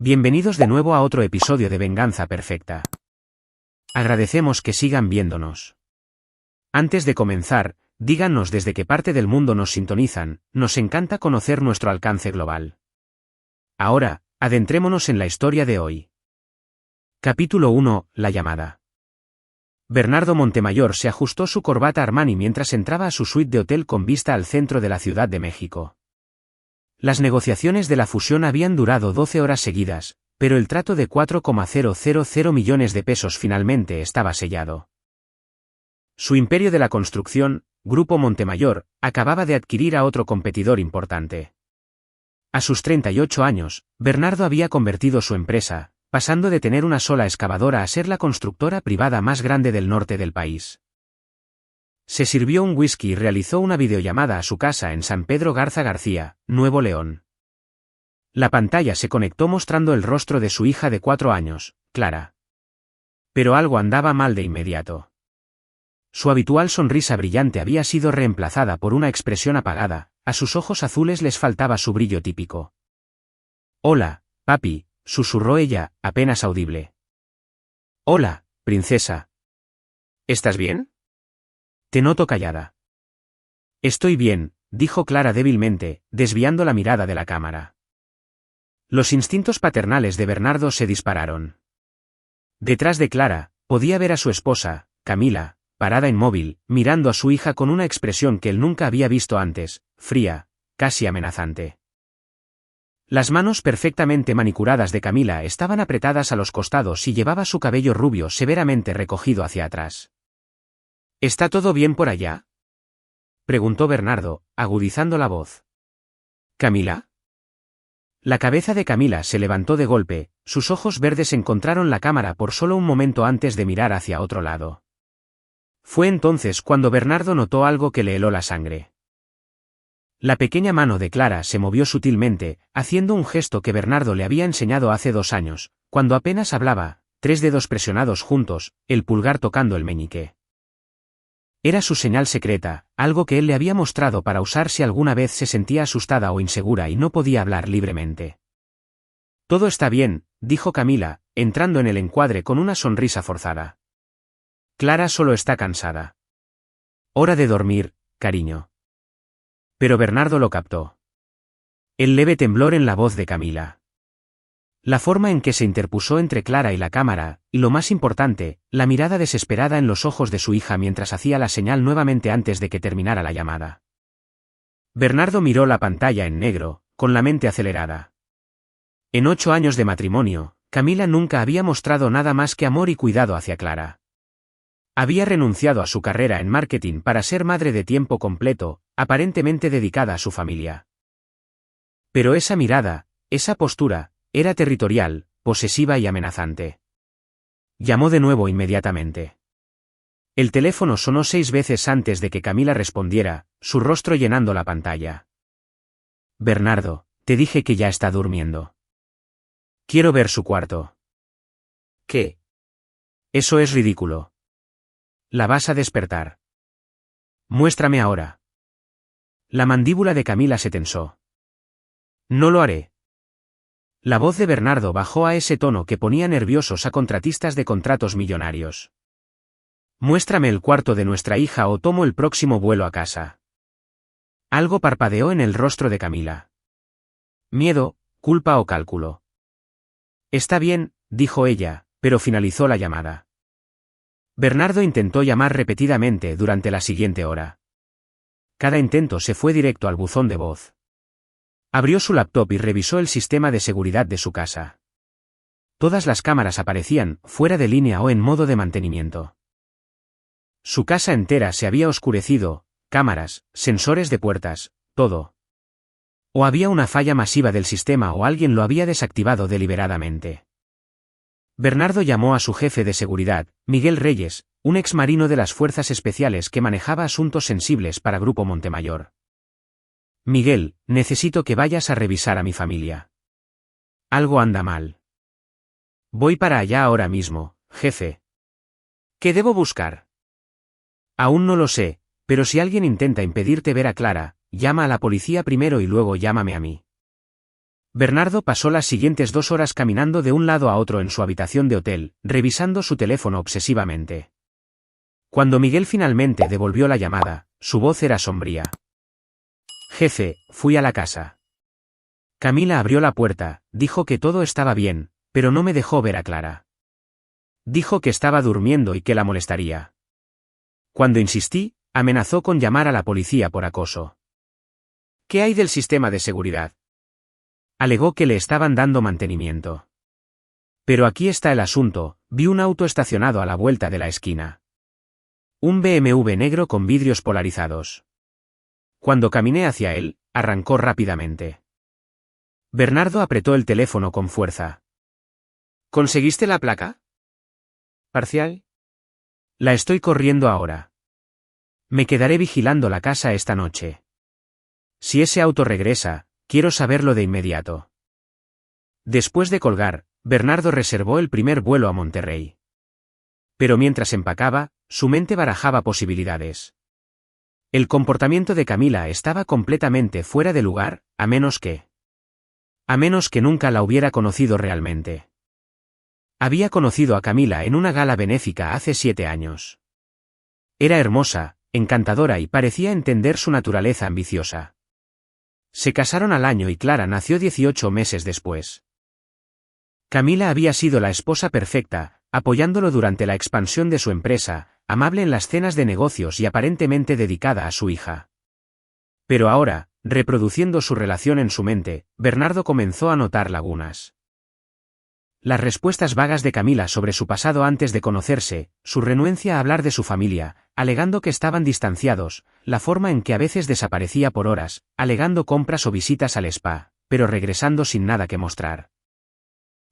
Bienvenidos de nuevo a otro episodio de Venganza Perfecta. Agradecemos que sigan viéndonos. Antes de comenzar, díganos desde qué parte del mundo nos sintonizan, nos encanta conocer nuestro alcance global. Ahora, adentrémonos en la historia de hoy. Capítulo 1, La llamada. Bernardo Montemayor se ajustó su corbata Armani mientras entraba a su suite de hotel con vista al centro de la Ciudad de México. Las negociaciones de la fusión habían durado 12 horas seguidas, pero el trato de 4,000 millones de pesos finalmente estaba sellado. Su imperio de la construcción, Grupo Montemayor, acababa de adquirir a otro competidor importante. A sus 38 años, Bernardo había convertido su empresa, pasando de tener una sola excavadora a ser la constructora privada más grande del norte del país. Se sirvió un whisky y realizó una videollamada a su casa en San Pedro Garza García, Nuevo León. La pantalla se conectó mostrando el rostro de su hija de 4 años, Clara. Pero algo andaba mal de inmediato. Su habitual sonrisa brillante había sido reemplazada por una expresión apagada, a sus ojos azules les faltaba su brillo típico. «Hola, papi», susurró ella, apenas audible. «Hola, princesa. ¿Estás bien? Te noto callada». «Estoy bien», dijo Clara débilmente, desviando la mirada de la cámara. Los instintos paternales de Bernardo se dispararon. Detrás de Clara, podía ver a su esposa, Camila, parada inmóvil, mirando a su hija con una expresión que él nunca había visto antes, fría, casi amenazante. Las manos perfectamente manicuradas de Camila estaban apretadas a los costados y llevaba su cabello rubio severamente recogido hacia atrás. «¿Está todo bien por allá?», preguntó Bernardo, agudizando la voz. «¿Camila?». La cabeza de Camila se levantó de golpe, sus ojos verdes encontraron la cámara por solo un momento antes de mirar hacia otro lado. Fue entonces cuando Bernardo notó algo que le heló la sangre. La pequeña mano de Clara se movió sutilmente, haciendo un gesto que Bernardo le había enseñado hace 2 años, cuando apenas hablaba, 3 dedos presionados juntos, el pulgar tocando el meñique. Era su señal secreta, algo que él le había mostrado para usar si alguna vez se sentía asustada o insegura y no podía hablar libremente. «Todo está bien», dijo Camila, entrando en el encuadre con una sonrisa forzada. «Clara solo está cansada. Hora de dormir, cariño». Pero Bernardo lo captó. El leve temblor en la voz de Camila. La forma en que se interpuso entre Clara y la cámara, y lo más importante, la mirada desesperada en los ojos de su hija mientras hacía la señal nuevamente antes de que terminara la llamada. Bernardo miró la pantalla en negro, con la mente acelerada. En 8 años de matrimonio, Camila nunca había mostrado nada más que amor y cuidado hacia Clara. Había renunciado a su carrera en marketing para ser madre de tiempo completo, aparentemente dedicada a su familia. Pero esa mirada, esa postura, era territorial, posesiva y amenazante. Llamó de nuevo inmediatamente. El teléfono sonó 6 veces antes de que Camila respondiera, su rostro llenando la pantalla. «Bernardo, te dije que ya está durmiendo. Quiero ver su cuarto». «¿Qué? Eso es ridículo. La vas a despertar. Muéstrame ahora». La mandíbula de Camila se tensó. «No lo haré». La voz de Bernardo bajó a ese tono que ponía nerviosos a contratistas de contratos millonarios. «Muéstrame el cuarto de nuestra hija o tomo el próximo vuelo a casa». Algo parpadeó en el rostro de Camila. Miedo, culpa o cálculo. «Está bien», dijo ella, pero finalizó la llamada. Bernardo intentó llamar repetidamente durante la siguiente hora. Cada intento se fue directo al buzón de voz. Abrió su laptop y revisó el sistema de seguridad de su casa. Todas las cámaras aparecían, fuera de línea o en modo de mantenimiento. Su casa entera se había oscurecido, cámaras, sensores de puertas, todo. O había una falla masiva del sistema o alguien lo había desactivado deliberadamente. Bernardo llamó a su jefe de seguridad, Miguel Reyes, un exmarino de las Fuerzas Especiales que manejaba asuntos sensibles para Grupo Montemayor. «Miguel, necesito que vayas a revisar a mi familia. Algo anda mal». «Voy para allá ahora mismo, jefe». «¿Qué debo buscar?». «Aún no lo sé, pero si alguien intenta impedirte ver a Clara, llama a la policía primero y luego llámame a mí». Bernardo pasó las siguientes 2 horas caminando de un lado a otro en su habitación de hotel, revisando su teléfono obsesivamente. Cuando Miguel finalmente devolvió la llamada, su voz era sombría. Jefe, fui a la casa. Camila abrió la puerta, dijo que todo estaba bien, pero no me dejó ver a Clara. Dijo que estaba durmiendo y que la molestaría. Cuando insistí, amenazó con llamar a la policía por acoso. ¿Qué hay del sistema de seguridad? Alegó que le estaban dando mantenimiento. Pero aquí está el asunto, vi un auto estacionado a la vuelta de la esquina. Un BMW negro con vidrios polarizados. Cuando caminé hacia él, arrancó rápidamente. Bernardo apretó el teléfono con fuerza. ¿Conseguiste la placa? ¿Parcial? La estoy corriendo ahora. Me quedaré vigilando la casa esta noche. Si ese auto regresa, quiero saberlo de inmediato. Después de colgar, Bernardo reservó el primer vuelo a Monterrey. Pero mientras empacaba, su mente barajaba posibilidades. El comportamiento de Camila estaba completamente fuera de lugar, a menos que nunca la hubiera conocido realmente. Había conocido a Camila en una gala benéfica hace 7 años. Era hermosa, encantadora y parecía entender su naturaleza ambiciosa. Se casaron al año y Clara nació 18 meses después. Camila había sido la esposa perfecta, apoyándolo durante la expansión de su empresa, amable en las cenas de negocios y aparentemente dedicada a su hija. Pero ahora, reproduciendo su relación en su mente, Bernardo comenzó a notar lagunas. Las respuestas vagas de Camila sobre su pasado antes de conocerse, su renuencia a hablar de su familia, alegando que estaban distanciados, la forma en que a veces desaparecía por horas, alegando compras o visitas al spa, pero regresando sin nada que mostrar.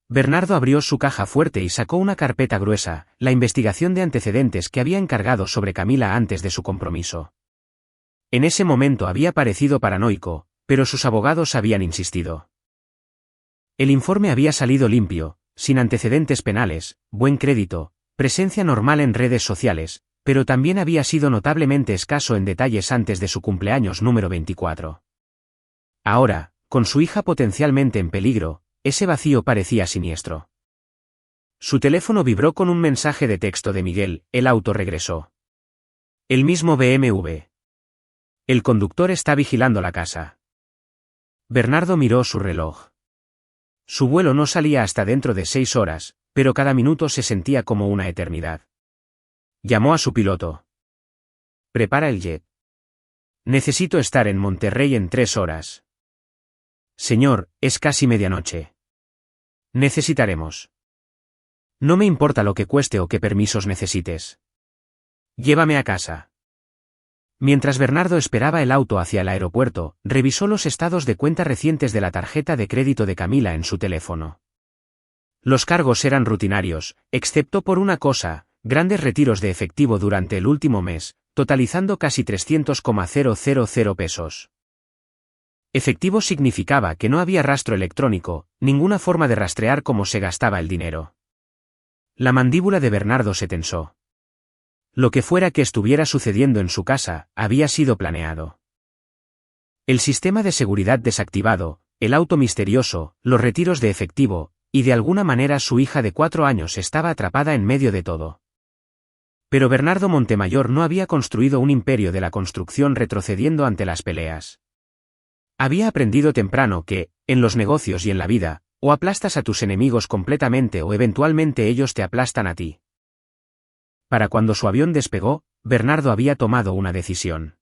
Bernardo abrió su caja fuerte y sacó una carpeta gruesa, la investigación de antecedentes que había encargado sobre Camila antes de su compromiso. En ese momento había parecido paranoico, pero sus abogados habían insistido. El informe había salido limpio, sin antecedentes penales, buen crédito, presencia normal en redes sociales, pero también había sido notablemente escaso en detalles antes de su cumpleaños número 24. Ahora, con su hija potencialmente en peligro, ese vacío parecía siniestro. Su teléfono vibró con un mensaje de texto de Miguel, el auto regresó. El mismo BMW. El conductor está vigilando la casa. Bernardo miró su reloj. Su vuelo no salía hasta dentro de 6 horas, pero cada minuto se sentía como una eternidad. Llamó a su piloto. Prepara el jet. Necesito estar en Monterrey en 3 horas. Señor, es casi medianoche. Necesitaremos. No me importa lo que cueste o qué permisos necesites. Llévame a casa. Mientras Bernardo esperaba el auto hacia el aeropuerto, revisó los estados de cuenta recientes de la tarjeta de crédito de Camila en su teléfono. Los cargos eran rutinarios, excepto por una cosa, grandes retiros de efectivo durante el último mes, totalizando casi 300,000 pesos. Efectivo significaba que no había rastro electrónico, ninguna forma de rastrear cómo se gastaba el dinero. La mandíbula de Bernardo se tensó. Lo que fuera que estuviera sucediendo en su casa, había sido planeado. El sistema de seguridad desactivado, el auto misterioso, los retiros de efectivo, y de alguna manera su hija de 4 años estaba atrapada en medio de todo. Pero Bernardo Montemayor no había construido un imperio de la construcción retrocediendo ante las peleas. Había aprendido temprano que, en los negocios y en la vida, o aplastas a tus enemigos completamente o eventualmente ellos te aplastan a ti. Para cuando su avión despegó, Bernardo había tomado una decisión.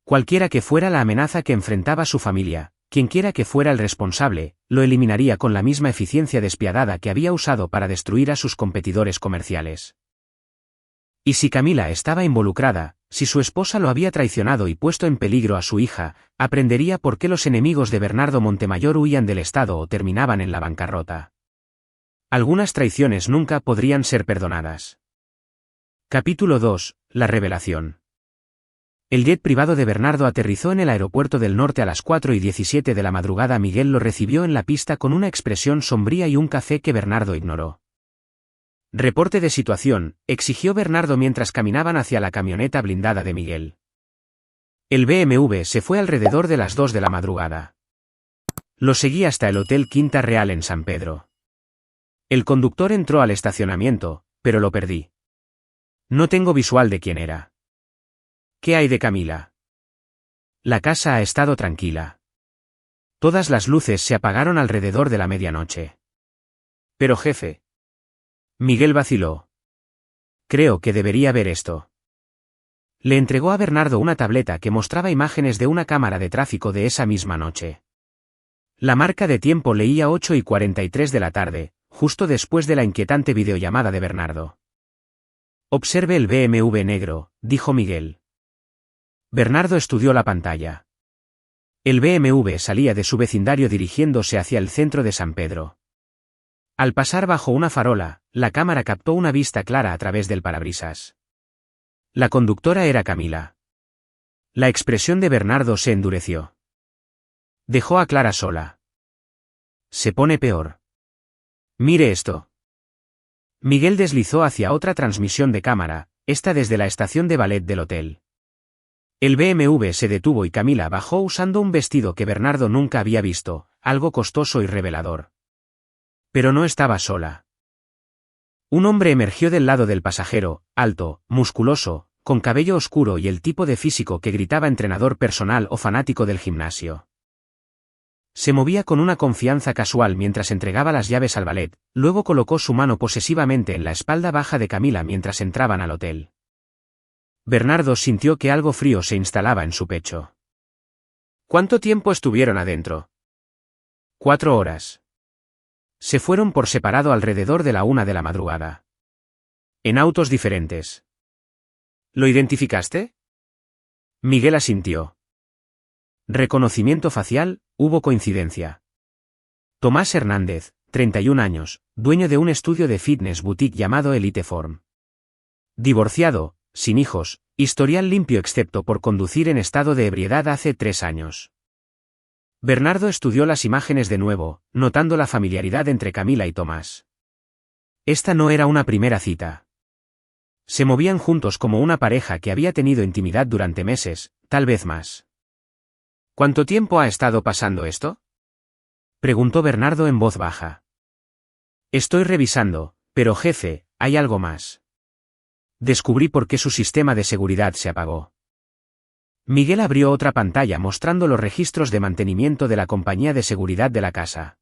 Cualquiera que fuera la amenaza que enfrentaba su familia, quienquiera que fuera el responsable, lo eliminaría con la misma eficiencia despiadada que había usado para destruir a sus competidores comerciales. Y si Camila estaba involucrada, si su esposa lo había traicionado y puesto en peligro a su hija, aprendería por qué los enemigos de Bernardo Montemayor huían del Estado o terminaban en la bancarrota. Algunas traiciones nunca podrían ser perdonadas. Capítulo 2. La revelación. El jet privado de Bernardo aterrizó en el aeropuerto del norte a las 4:17 de la madrugada. Miguel lo recibió en la pista con una expresión sombría y un café que Bernardo ignoró. Reporte de situación, exigió Bernardo mientras caminaban hacia la camioneta blindada de Miguel. El BMW se fue alrededor de las 2 de la madrugada. Lo seguí hasta el Hotel Quinta Real en San Pedro. El conductor entró al estacionamiento, pero lo perdí. No tengo visual de quién era. ¿Qué hay de Camila? La casa ha estado tranquila. Todas las luces se apagaron alrededor de la medianoche. Pero jefe. Miguel vaciló. Creo que debería ver esto. Le entregó a Bernardo una tableta que mostraba imágenes de una cámara de tráfico de esa misma noche. La marca de tiempo leía 8:43 de la tarde, justo después de la inquietante videollamada de Bernardo. Observe el BMW negro, dijo Miguel. Bernardo estudió la pantalla. El BMW salía de su vecindario dirigiéndose hacia el centro de San Pedro. Al pasar bajo una farola, la cámara captó una vista clara a través del parabrisas. La conductora era Camila. La expresión de Bernardo se endureció. Dejó a Clara sola. Se pone peor. Mire esto. Miguel deslizó hacia otra transmisión de cámara, esta desde la estación de ballet del hotel. El BMW se detuvo y Camila bajó usando un vestido que Bernardo nunca había visto, algo costoso y revelador. Pero no estaba sola. Un hombre emergió del lado del pasajero, alto, musculoso, con cabello oscuro y el tipo de físico que gritaba entrenador personal o fanático del gimnasio. Se movía con una confianza casual mientras entregaba las llaves al valet, luego colocó su mano posesivamente en la espalda baja de Camila mientras entraban al hotel. Bernardo sintió que algo frío se instalaba en su pecho. ¿Cuánto tiempo estuvieron adentro? 4 horas. Se fueron por separado alrededor de la 1 de la madrugada. En autos diferentes. ¿Lo identificaste? Miguel asintió. Reconocimiento facial, hubo coincidencia. Tomás Hernández, 31 años, dueño de un estudio de fitness boutique llamado Elite Form. Divorciado, sin hijos, historial limpio excepto por conducir en estado de ebriedad hace 3 años. Bernardo estudió las imágenes de nuevo, notando la familiaridad entre Camila y Tomás. Esta no era una primera cita. Se movían juntos como una pareja que había tenido intimidad durante meses, tal vez más. ¿Cuánto tiempo ha estado pasando esto? Preguntó Bernardo en voz baja. Estoy revisando, pero jefe, hay algo más. Descubrí por qué su sistema de seguridad se apagó. Miguel abrió otra pantalla mostrando los registros de mantenimiento de la compañía de seguridad de la casa.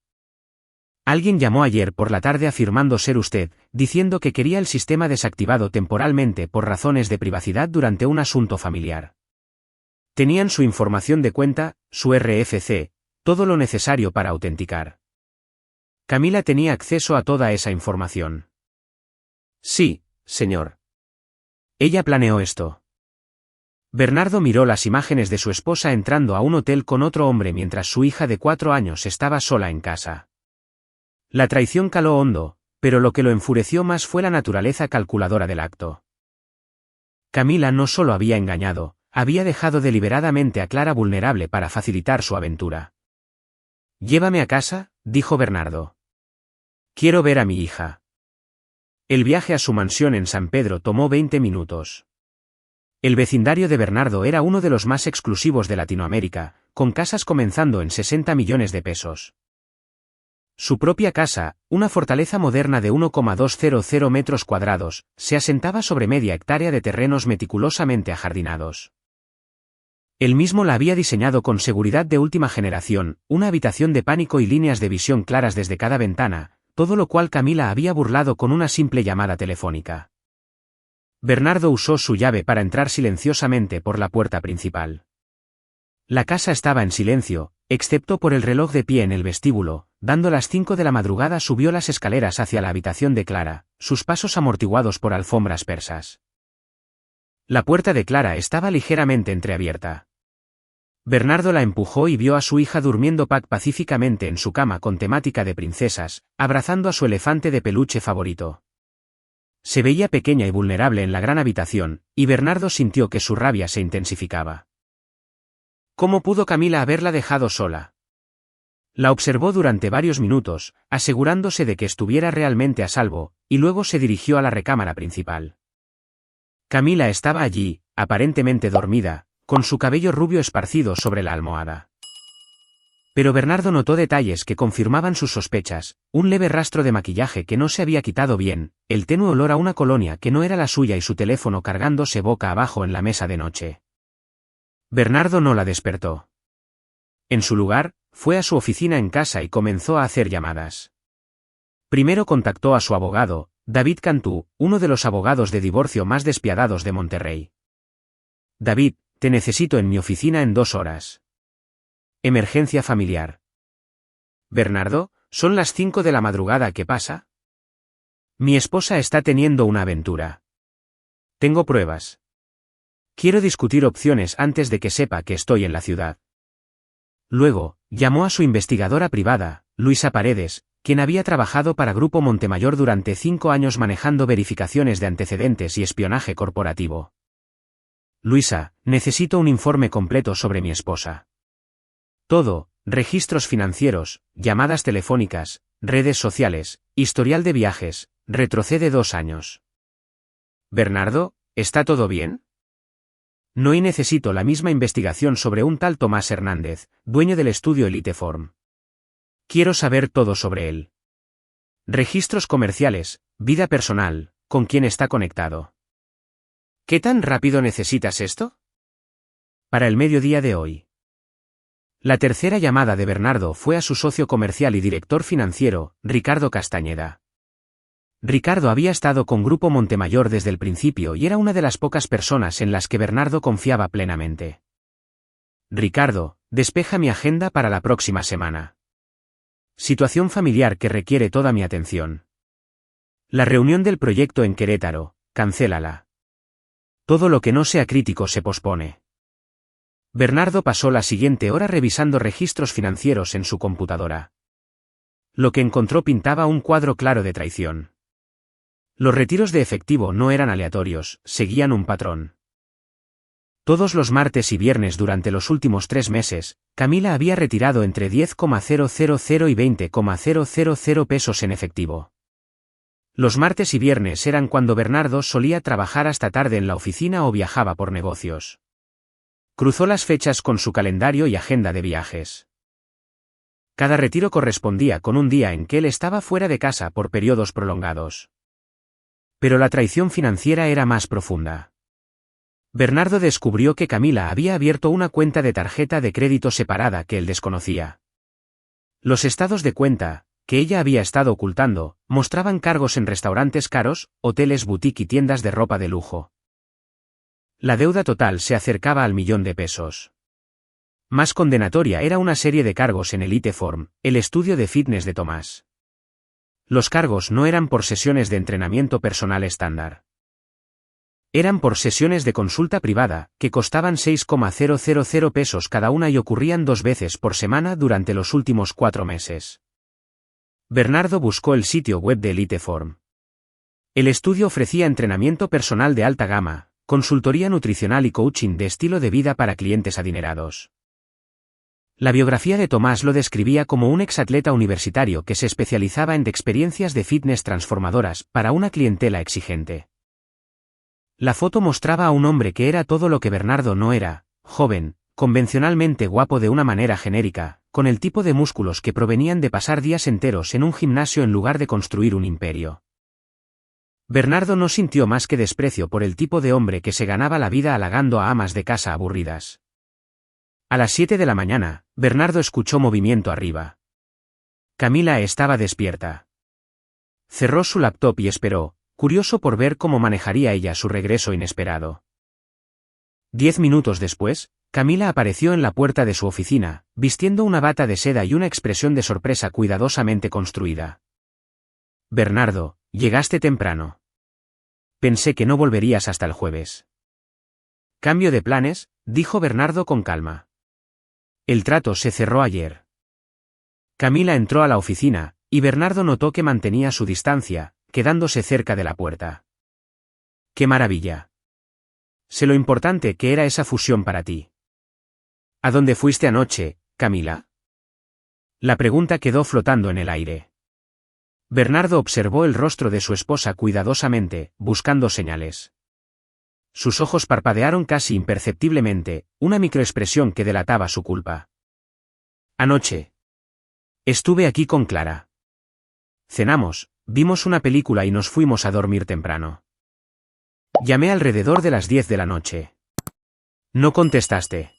Alguien llamó ayer por la tarde afirmando ser usted, diciendo que quería el sistema desactivado temporalmente por razones de privacidad durante un asunto familiar. Tenían su información de cuenta, su RFC, todo lo necesario para autenticar. Camila tenía acceso a toda esa información. Sí, señor. Ella planeó esto. Bernardo miró las imágenes de su esposa entrando a un hotel con otro hombre mientras su hija de 4 años estaba sola en casa. La traición caló hondo, pero lo que lo enfureció más fue la naturaleza calculadora del acto. Camila no solo había engañado, había dejado deliberadamente a Clara vulnerable para facilitar su aventura. Llévame a casa, dijo Bernardo. Quiero ver a mi hija. El viaje a su mansión en San Pedro tomó 20 minutos. El vecindario de Bernardo era uno de los más exclusivos de Latinoamérica, con casas comenzando en 60 millones de pesos. Su propia casa, una fortaleza moderna de 1,200 metros cuadrados, se asentaba sobre media hectárea de terrenos meticulosamente ajardinados. Él mismo la había diseñado con seguridad de última generación, una habitación de pánico y líneas de visión claras desde cada ventana, todo lo cual Camila había burlado con una simple llamada telefónica. Bernardo usó su llave para entrar silenciosamente por la puerta principal. La casa estaba en silencio, excepto por el reloj de pie en el vestíbulo. Dando las 5 de la madrugada subió las escaleras hacia la habitación de Clara, sus pasos amortiguados por alfombras persas. La puerta de Clara estaba ligeramente entreabierta. Bernardo la empujó y vio a su hija durmiendo pacíficamente en su cama con temática de princesas, abrazando a su elefante de peluche favorito. Se veía pequeña y vulnerable en la gran habitación, y Bernardo sintió que su rabia se intensificaba. ¿Cómo pudo Camila haberla dejado sola? La observó durante varios minutos, asegurándose de que estuviera realmente a salvo, y luego se dirigió a la recámara principal. Camila estaba allí, aparentemente dormida, con su cabello rubio esparcido sobre la almohada. Pero Bernardo notó detalles que confirmaban sus sospechas, un leve rastro de maquillaje que no se había quitado bien, el tenue olor a una colonia que no era la suya y su teléfono cargándose boca abajo en la mesa de noche. Bernardo no la despertó. En su lugar, fue a su oficina en casa y comenzó a hacer llamadas. Primero contactó a su abogado, David Cantú, uno de los abogados de divorcio más despiadados de Monterrey. David, te necesito en mi oficina en 2 horas. Emergencia familiar. Bernardo, ¿son las 5 de la madrugada? ¿Qué pasa? Mi esposa está teniendo una aventura. Tengo pruebas. Quiero discutir opciones antes de que sepa que estoy en la ciudad. Luego, llamó a su investigadora privada, Luisa Paredes, quien había trabajado para Grupo Montemayor durante 5 años manejando verificaciones de antecedentes y espionaje corporativo. Luisa, necesito un informe completo sobre mi esposa. Todo, registros financieros, llamadas telefónicas, redes sociales, historial de viajes, retrocede 2 años. Bernardo, ¿está todo bien? No, y necesito la misma investigación sobre un tal Tomás Hernández, dueño del estudio Eliteform. Quiero saber todo sobre él. Registros comerciales, vida personal, con quién está conectado. ¿Qué tan rápido necesitas esto? Para el mediodía de hoy. La tercera llamada de Bernardo fue a su socio comercial y director financiero, Ricardo Castañeda. Ricardo había estado con Grupo Montemayor desde el principio y era una de las pocas personas en las que Bernardo confiaba plenamente. Ricardo, despeja mi agenda para la próxima semana. Situación familiar que requiere toda mi atención. La reunión del proyecto en Querétaro, cancélala. Todo lo que no sea crítico se pospone. Bernardo pasó la siguiente hora revisando registros financieros en su computadora. Lo que encontró pintaba un cuadro claro de traición. Los retiros de efectivo no eran aleatorios, seguían un patrón. Todos los martes y viernes durante los últimos 3 meses, Camila había retirado entre 10,000 y 20,000 pesos en efectivo. Los martes y viernes eran cuando Bernardo solía trabajar hasta tarde en la oficina o viajaba por negocios. Cruzó las fechas con su calendario y agenda de viajes. Cada retiro correspondía con un día en que él estaba fuera de casa por periodos prolongados. Pero la traición financiera era más profunda. Bernardo descubrió que Camila había abierto una cuenta de tarjeta de crédito separada que él desconocía. Los estados de cuenta, que ella había estado ocultando, mostraban cargos en restaurantes caros, hoteles boutique y tiendas de ropa de lujo. La deuda total se acercaba al 1.000.000 de pesos. Más condenatoria era una serie de cargos en Eliteform, el estudio de fitness de Tomás. Los cargos no eran por sesiones de entrenamiento personal estándar. Eran por sesiones de consulta privada, que costaban 6,000 pesos cada una y ocurrían 2 veces por semana durante los últimos 4 meses. Bernardo buscó el sitio web de Eliteform. El estudio ofrecía entrenamiento personal de alta gama, consultoría nutricional y coaching de estilo de vida para clientes adinerados. La biografía de Tomás lo describía como un exatleta universitario que se especializaba en experiencias de fitness transformadoras para una clientela exigente. La foto mostraba a un hombre que era todo lo que Bernardo no era, joven, convencionalmente guapo de una manera genérica, con el tipo de músculos que provenían de pasar días enteros en un gimnasio en lugar de construir un imperio. Bernardo no sintió más que desprecio por el tipo de hombre que se ganaba la vida halagando a amas de casa aburridas. A las 7 de la mañana, Bernardo escuchó movimiento arriba. Camila estaba despierta. Cerró su laptop y esperó, curioso por ver cómo manejaría ella su regreso inesperado. 10 minutos después, Camila apareció en la puerta de su oficina, vistiendo una bata de seda y una expresión de sorpresa cuidadosamente construida. Bernardo, llegaste temprano. Pensé que no volverías hasta el jueves. Cambio de planes, dijo Bernardo con calma. El trato se cerró ayer. Camila entró a la oficina, y Bernardo notó que mantenía su distancia, quedándose cerca de la puerta. ¡Qué maravilla! Sé lo importante que era esa fusión para ti. ¿A dónde fuiste anoche, Camila? La pregunta quedó flotando en el aire. Bernardo observó el rostro de su esposa cuidadosamente, buscando señales. Sus ojos parpadearon casi imperceptiblemente, una microexpresión que delataba su culpa. Anoche. Estuve aquí con Clara. Cenamos, vimos una película y nos fuimos a dormir temprano. Llamé alrededor de las 10 de la noche. No contestaste.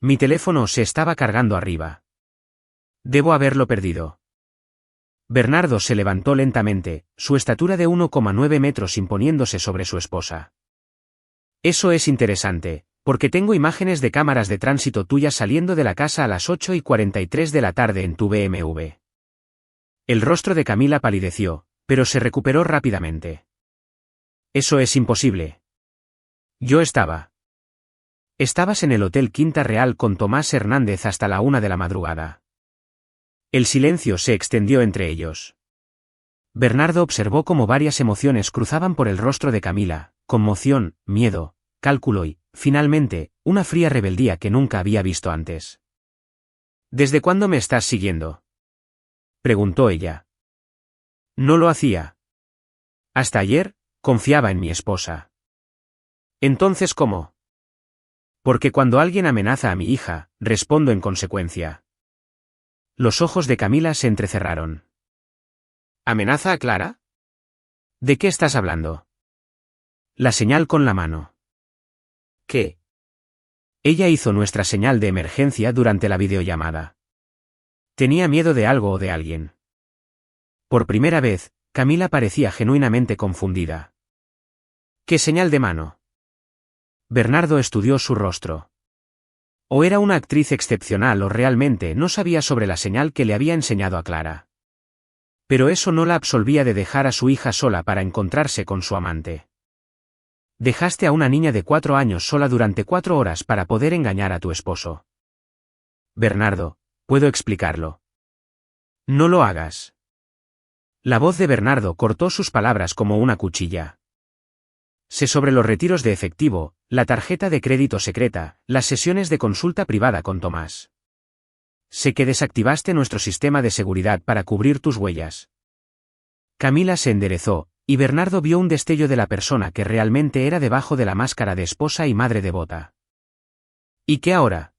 Mi teléfono se estaba cargando arriba. Debo haberlo perdido. Bernardo se levantó lentamente, su estatura de 1,9 metros imponiéndose sobre su esposa. Eso es interesante, porque tengo imágenes de cámaras de tránsito tuyas saliendo de la casa a las 8:43 de la tarde en tu BMW. El rostro de Camila palideció, pero se recuperó rápidamente. Eso es imposible. Yo estaba. Estabas en el Hotel Quinta Real con Tomás Hernández hasta la 1 de la madrugada. El silencio se extendió entre ellos. Bernardo observó cómo varias emociones cruzaban por el rostro de Camila, conmoción, miedo, cálculo y, finalmente, una fría rebeldía que nunca había visto antes. ¿Desde cuándo me estás siguiendo?, preguntó ella. No lo hacía. Hasta ayer, confiaba en mi esposa. Entonces, ¿cómo? Porque cuando alguien amenaza a mi hija, respondo en consecuencia. Los ojos de Camila se entrecerraron. ¿Amenaza a Clara? ¿De qué estás hablando? La señal con la mano. ¿Qué? Ella hizo nuestra señal de emergencia durante la videollamada. Tenía miedo de algo o de alguien. Por primera vez, Camila parecía genuinamente confundida. ¿Qué señal de mano? Bernardo estudió su rostro. O era una actriz excepcional o realmente no sabía sobre la señal que le había enseñado a Clara. Pero eso no la absolvía de dejar a su hija sola para encontrarse con su amante. Dejaste a una niña de 4 años sola durante 4 horas para poder engañar a tu esposo. Bernardo, puedo explicarlo. No lo hagas. La voz de Bernardo cortó sus palabras como una cuchilla. Sé sobre los retiros de efectivo, la tarjeta de crédito secreta, las sesiones de consulta privada con Tomás. Sé que desactivaste nuestro sistema de seguridad para cubrir tus huellas. Camila se enderezó, y Bernardo vio un destello de la persona que realmente era debajo de la máscara de esposa y madre devota. ¿Y qué ahora?,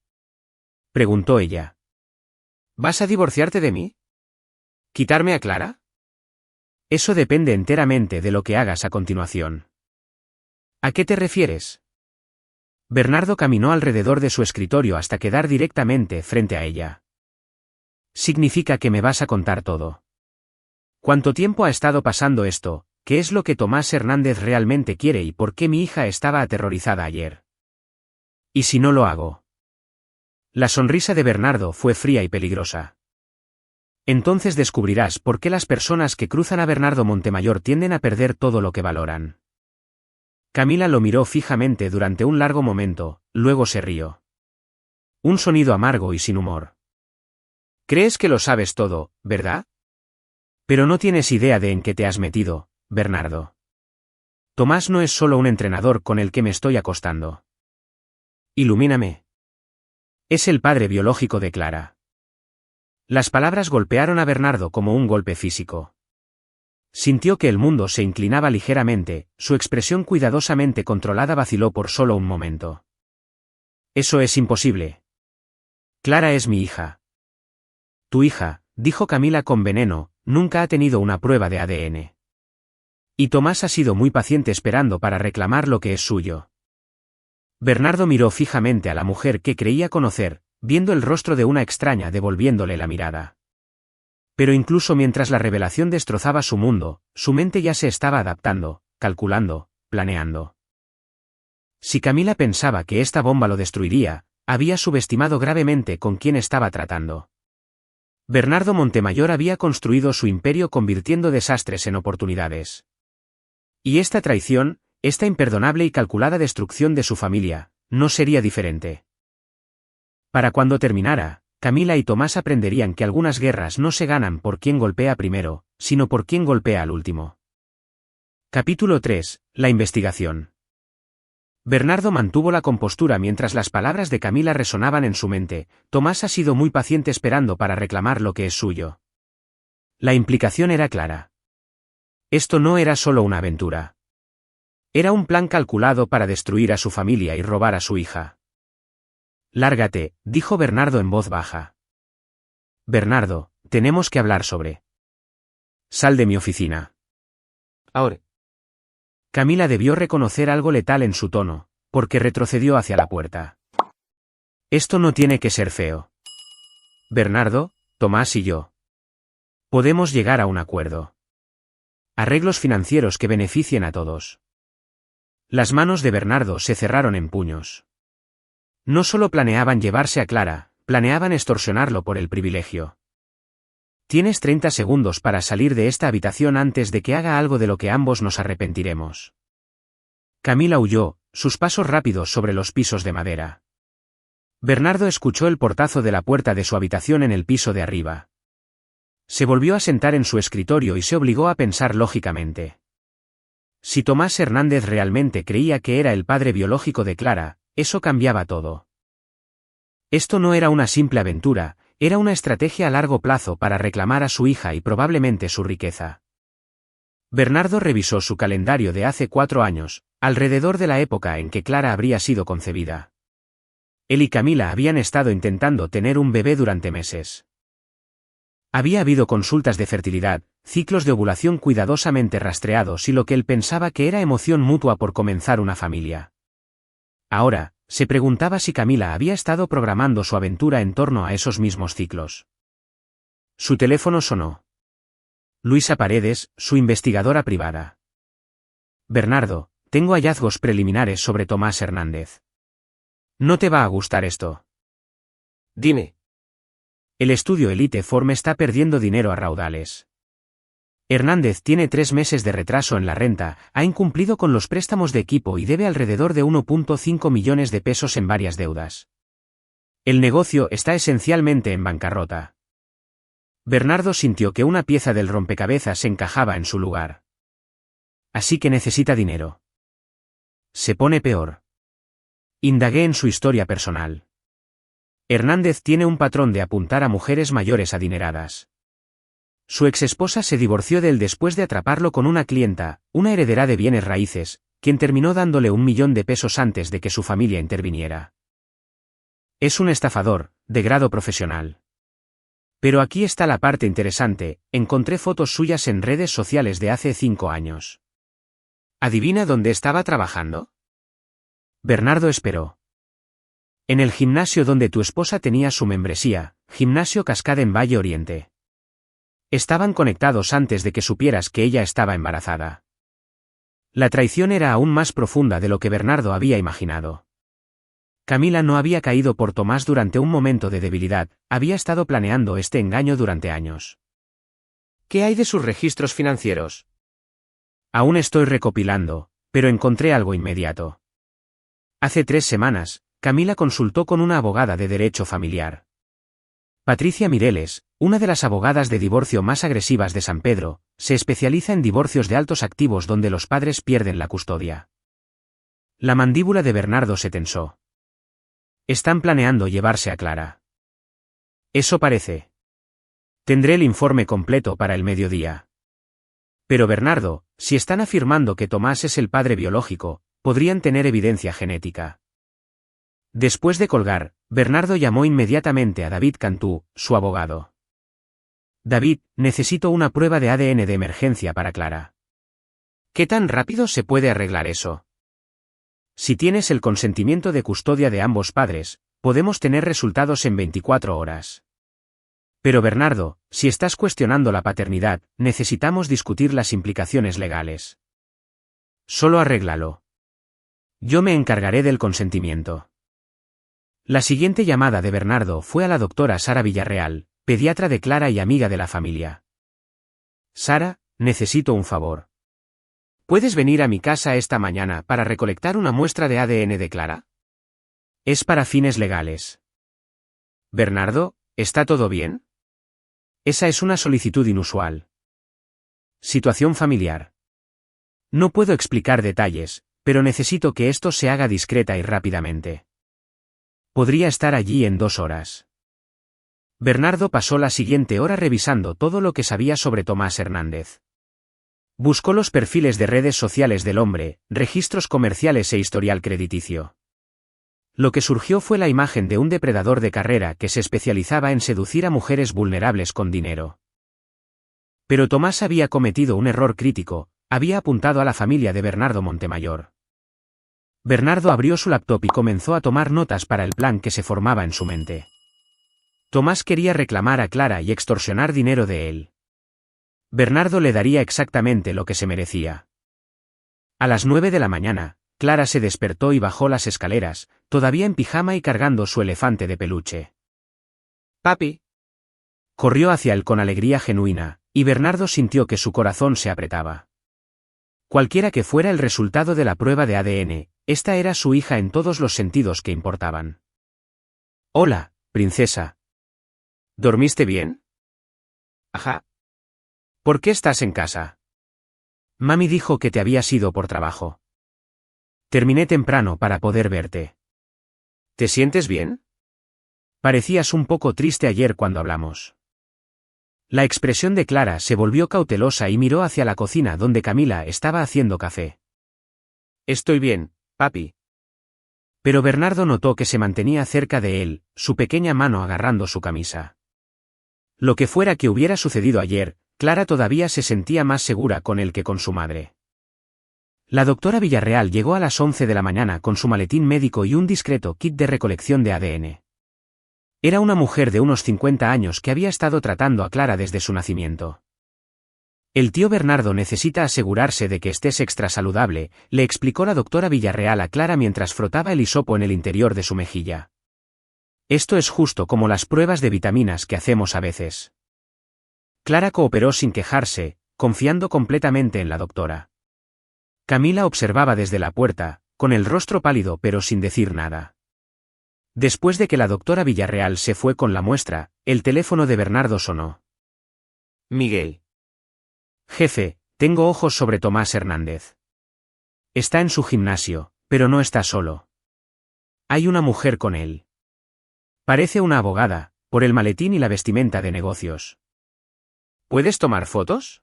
preguntó ella. ¿Vas a divorciarte de mí? ¿Quitarme a Clara? Eso depende enteramente de lo que hagas a continuación. ¿A qué te refieres? Bernardo caminó alrededor de su escritorio hasta quedar directamente frente a ella. Significa que me vas a contar todo. ¿Cuánto tiempo ha estado pasando esto? ¿Qué es lo que Tomás Hernández realmente quiere y por qué mi hija estaba aterrorizada ayer? ¿Y si no lo hago? La sonrisa de Bernardo fue fría y peligrosa. Entonces descubrirás por qué las personas que cruzan a Bernardo Montemayor tienden a perder todo lo que valoran. Camila lo miró fijamente durante un largo momento, luego se rió. Un sonido amargo y sin humor. ¿Crees que lo sabes todo, verdad? Pero no tienes idea de en qué te has metido, Bernardo. Tomás no es solo un entrenador con el que me estoy acostando. Ilumíname. Es el padre biológico de Clara. Las palabras golpearon a Bernardo como un golpe físico. Sintió que el mundo se inclinaba ligeramente, su expresión cuidadosamente controlada vaciló por solo un momento. Eso es imposible. Clara es mi hija. Tu hija, dijo Camila con veneno, nunca ha tenido una prueba de ADN. Y Tomás ha sido muy paciente esperando para reclamar lo que es suyo. Bernardo miró fijamente a la mujer que creía conocer, viendo el rostro de una extraña devolviéndole la mirada. Pero incluso mientras la revelación destrozaba su mundo, su mente ya se estaba adaptando, calculando, planeando. Si Camila pensaba que esta bomba lo destruiría, había subestimado gravemente con quién estaba tratando. Bernardo Montemayor había construido su imperio convirtiendo desastres en oportunidades. Y esta traición, esta imperdonable y calculada destrucción de su familia, no sería diferente. Para cuando terminara, Camila y Tomás aprenderían que algunas guerras no se ganan por quien golpea primero, sino por quien golpea al último. Capítulo 3. La investigación. Bernardo mantuvo la compostura mientras las palabras de Camila resonaban en su mente. Tomás ha sido muy paciente esperando para reclamar lo que es suyo. La implicación era clara. Esto no era solo una aventura. Era un plan calculado para destruir a su familia y robar a su hija. Lárgate, dijo Bernardo en voz baja. Bernardo, tenemos que hablar sobre. Sal de mi oficina. Ahora. Camila debió reconocer algo letal en su tono, porque retrocedió hacia la puerta. Esto no tiene que ser feo. Bernardo, Tomás y yo. Podemos llegar a un acuerdo. Arreglos financieros que beneficien a todos. Las manos de Bernardo se cerraron en puños. No solo planeaban llevarse a Clara, planeaban extorsionarlo por el privilegio. Tienes 30 segundos para salir de esta habitación antes de que haga algo de lo que ambos nos arrepentiremos. Camila huyó, sus pasos rápidos sobre los pisos de madera. Bernardo escuchó el portazo de la puerta de su habitación en el piso de arriba. Se volvió a sentar en su escritorio y se obligó a pensar lógicamente. Si Tomás Hernández realmente creía que era el padre biológico de Clara, eso cambiaba todo. Esto no era una simple aventura, era una estrategia a largo plazo para reclamar a su hija y probablemente su riqueza. Bernardo revisó su calendario de hace 4 años, alrededor de la época en que Clara habría sido concebida. Él y Camila habían estado intentando tener un bebé durante meses. Había habido consultas de fertilidad, ciclos de ovulación cuidadosamente rastreados y lo que él pensaba que era emoción mutua por comenzar una familia. Ahora, se preguntaba si Camila había estado programando su aventura en torno a esos mismos ciclos. Su teléfono sonó. Luisa Paredes, su investigadora privada. Bernardo, tengo hallazgos preliminares sobre Tomás Hernández. No te va a gustar esto. Dime. El estudio Elite Form está perdiendo dinero a raudales. Hernández tiene 3 meses de retraso en la renta, ha incumplido con los préstamos de equipo y debe alrededor de 1.5 millones de pesos en varias deudas. El negocio está esencialmente en bancarrota. Bernardo sintió que una pieza del rompecabezas encajaba en su lugar. Así que necesita dinero. Se pone peor. Indagué en su historia personal. Hernández tiene un patrón de apuntar a mujeres mayores adineradas. Su exesposa se divorció de él después de atraparlo con una clienta, una heredera de bienes raíces, quien terminó dándole 1 millón de pesos antes de que su familia interviniera. Es un estafador, de grado profesional. Pero aquí está la parte interesante, encontré fotos suyas en redes sociales de hace 5 años. ¿Adivina dónde estaba trabajando? Bernardo esperó. En el gimnasio donde tu esposa tenía su membresía, Gimnasio Cascada en Valle Oriente. Estaban conectados antes de que supieras que ella estaba embarazada. La traición era aún más profunda de lo que Bernardo había imaginado. Camila no había caído por Tomás durante un momento de debilidad, había estado planeando este engaño durante años. ¿Qué hay de sus registros financieros? Aún estoy recopilando, pero encontré algo inmediato. Hace 3 semanas, Camila consultó con una abogada de derecho familiar. Patricia Mireles, una de las abogadas de divorcio más agresivas de San Pedro, se especializa en divorcios de altos activos donde los padres pierden la custodia. La mandíbula de Bernardo se tensó. Están planeando llevarse a Clara. Eso parece. Tendré el informe completo para el mediodía. Pero Bernardo, si están afirmando que Tomás es el padre biológico, podrían tener evidencia genética. Después de colgar, Bernardo llamó inmediatamente a David Cantú, su abogado. David, necesito una prueba de ADN de emergencia para Clara. ¿Qué tan rápido se puede arreglar eso? Si tienes el consentimiento de custodia de ambos padres, podemos tener resultados en 24 horas. Pero Bernardo, si estás cuestionando la paternidad, necesitamos discutir las implicaciones legales. Solo arréglalo. Yo me encargaré del consentimiento. La siguiente llamada de Bernardo fue a la doctora Sara Villarreal, pediatra de Clara y amiga de la familia. Sara, necesito un favor. ¿Puedes venir a mi casa esta mañana para recolectar una muestra de ADN de Clara? Es para fines legales. Bernardo, ¿está todo bien? Esa es una solicitud inusual. Situación familiar. No puedo explicar detalles, pero necesito que esto se haga discreta y rápidamente. Podría estar allí en 2 horas. Bernardo pasó la siguiente hora revisando todo lo que sabía sobre Tomás Hernández. Buscó los perfiles de redes sociales del hombre, registros comerciales e historial crediticio. Lo que surgió fue la imagen de un depredador de carrera que se especializaba en seducir a mujeres vulnerables con dinero. Pero Tomás había cometido un error crítico, había apuntado a la familia de Bernardo Montemayor. Bernardo abrió su laptop y comenzó a tomar notas para el plan que se formaba en su mente. Tomás quería reclamar a Clara y extorsionar dinero de él. Bernardo le daría exactamente lo que se merecía. A las 9 de la mañana, Clara se despertó y bajó las escaleras, todavía en pijama y cargando su elefante de peluche. Papi. Corrió hacia él con alegría genuina, y Bernardo sintió que su corazón se apretaba. Cualquiera que fuera el resultado de la prueba de ADN, esta era su hija en todos los sentidos que importaban. Hola, princesa. ¿Dormiste bien? Ajá. ¿Por qué estás en casa? Mami dijo que te habías ido por trabajo. Terminé temprano para poder verte. ¿Te sientes bien? Parecías un poco triste ayer cuando hablamos. La expresión de Clara se volvió cautelosa y miró hacia la cocina donde Camila estaba haciendo café. Estoy bien, papi. Pero Bernardo notó que se mantenía cerca de él, su pequeña mano agarrando su camisa. Lo que fuera que hubiera sucedido ayer, Clara todavía se sentía más segura con él que con su madre. La doctora Villarreal llegó a las 11 de la mañana con su maletín médico y un discreto kit de recolección de ADN. Era una mujer de unos 50 años que había estado tratando a Clara desde su nacimiento. El tío Bernardo necesita asegurarse de que estés extra saludable, le explicó la doctora Villarreal a Clara mientras frotaba el hisopo en el interior de su mejilla. Esto es justo como las pruebas de vitaminas que hacemos a veces. Clara cooperó sin quejarse, confiando completamente en la doctora. Camila observaba desde la puerta, con el rostro pálido pero sin decir nada. Después de que la doctora Villarreal se fue con la muestra, el teléfono de Bernardo sonó. Miguel. Jefe, tengo ojos sobre Tomás Hernández. Está en su gimnasio, pero no está solo. Hay una mujer con él. Parece una abogada, por el maletín y la vestimenta de negocios. ¿Puedes tomar fotos?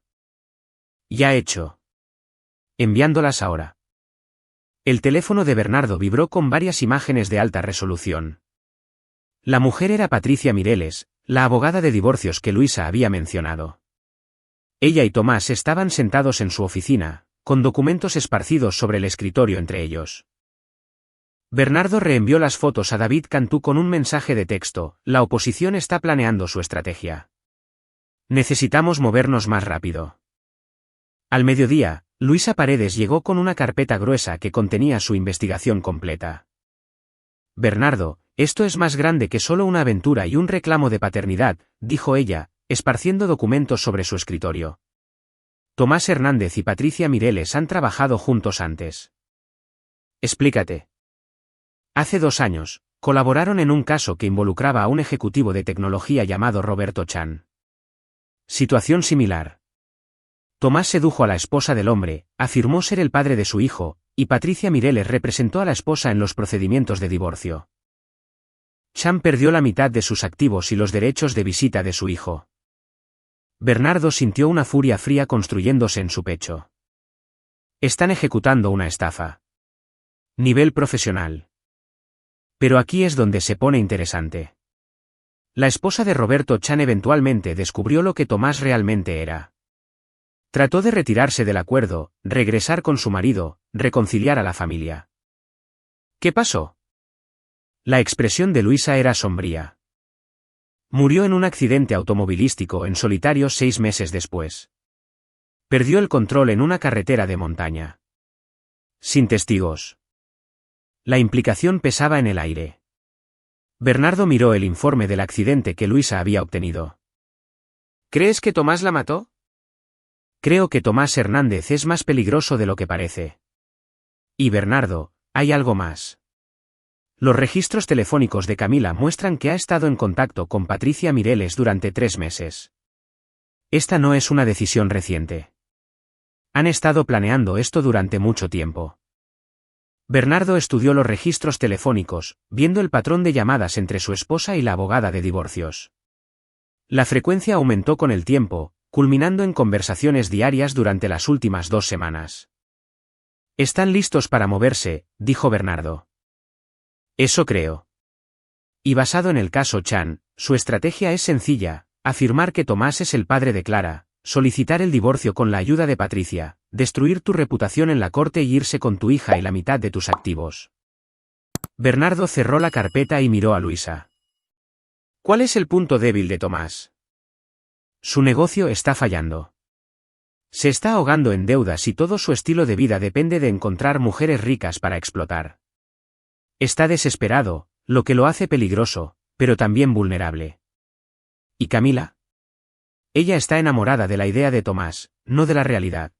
Ya hecho. Enviándolas ahora. El teléfono de Bernardo vibró con varias imágenes de alta resolución. La mujer era Patricia Mireles, la abogada de divorcios que Luisa había mencionado. Ella y Tomás estaban sentados en su oficina, con documentos esparcidos sobre el escritorio entre ellos. Bernardo reenvió las fotos a David Cantú con un mensaje de texto: la oposición está planeando su estrategia. Necesitamos movernos más rápido. Al mediodía, Luisa Paredes llegó con una carpeta gruesa que contenía su investigación completa. Bernardo, esto es más grande que solo una aventura y un reclamo de paternidad, dijo ella, esparciendo documentos sobre su escritorio. Tomás Hernández y Patricia Mireles han trabajado juntos antes. Explícate. Hace 2 años, colaboraron en un caso que involucraba a un ejecutivo de tecnología llamado Roberto Chan. Situación similar. Tomás sedujo a la esposa del hombre, afirmó ser el padre de su hijo, y Patricia Mireles representó a la esposa en los procedimientos de divorcio. Chan perdió la mitad de sus activos y los derechos de visita de su hijo. Bernardo sintió una furia fría construyéndose en su pecho. Están ejecutando una estafa. Nivel profesional. Pero aquí es donde se pone interesante. La esposa de Roberto Chan eventualmente descubrió lo que Tomás realmente era. Trató de retirarse del acuerdo, regresar con su marido, reconciliar a la familia. ¿Qué pasó? La expresión de Luisa era sombría. Murió en un accidente automovilístico en solitario 6 meses después. Perdió el control en una carretera de montaña. Sin testigos. La implicación pesaba en el aire. Bernardo miró el informe del accidente que Luisa había obtenido. ¿Crees que Tomás la mató? Creo que Tomás Hernández es más peligroso de lo que parece. Y Bernardo, hay algo más. Los registros telefónicos de Camila muestran que ha estado en contacto con Patricia Mireles durante 3 meses. Esta no es una decisión reciente. Han estado planeando esto durante mucho tiempo. Bernardo estudió los registros telefónicos, viendo el patrón de llamadas entre su esposa y la abogada de divorcios. La frecuencia aumentó con el tiempo, culminando en conversaciones diarias durante las últimas 2 semanas. Están listos para moverse, dijo Bernardo. Eso creo. Y basado en el caso Chan, su estrategia es sencilla: afirmar que Tomás es el padre de Clara, solicitar el divorcio con la ayuda de Patricia, destruir tu reputación en la corte y irse con tu hija y la mitad de tus activos. Bernardo cerró la carpeta y miró a Luisa. ¿Cuál es el punto débil de Tomás? Su negocio está fallando. Se está ahogando en deudas y todo su estilo de vida depende de encontrar mujeres ricas para explotar. Está desesperado, lo que lo hace peligroso, pero también vulnerable. ¿Y Camila? Ella está enamorada de la idea de Tomás, no de la realidad.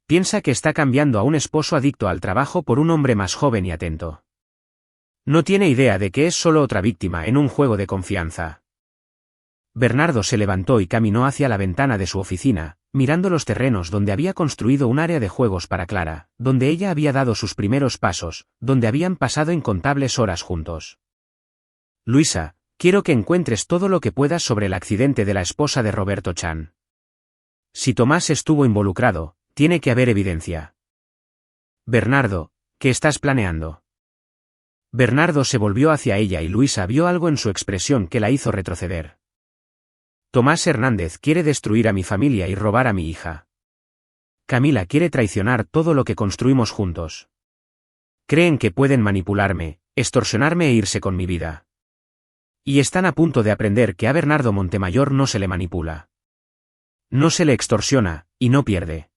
Piensa que está cambiando a un esposo adicto al trabajo por un hombre más joven y atento. No tiene idea de que es solo otra víctima en un juego de confianza. Bernardo se levantó y caminó hacia la ventana de su oficina, mirando los terrenos donde había construido un área de juegos para Clara, donde ella había dado sus primeros pasos, donde habían pasado incontables horas juntos. Luisa, quiero que encuentres todo lo que puedas sobre el accidente de la esposa de Roberto Chan. Si Tomás estuvo involucrado, tiene que haber evidencia. Bernardo, ¿qué estás planeando? Bernardo se volvió hacia ella y Luisa vio algo en su expresión que la hizo retroceder. Tomás Hernández quiere destruir a mi familia y robar a mi hija. Camila quiere traicionar todo lo que construimos juntos. Creen que pueden manipularme, extorsionarme e irse con mi vida. Y están a punto de aprender que a Bernardo Montemayor no se le manipula. No se le extorsiona, y no pierde.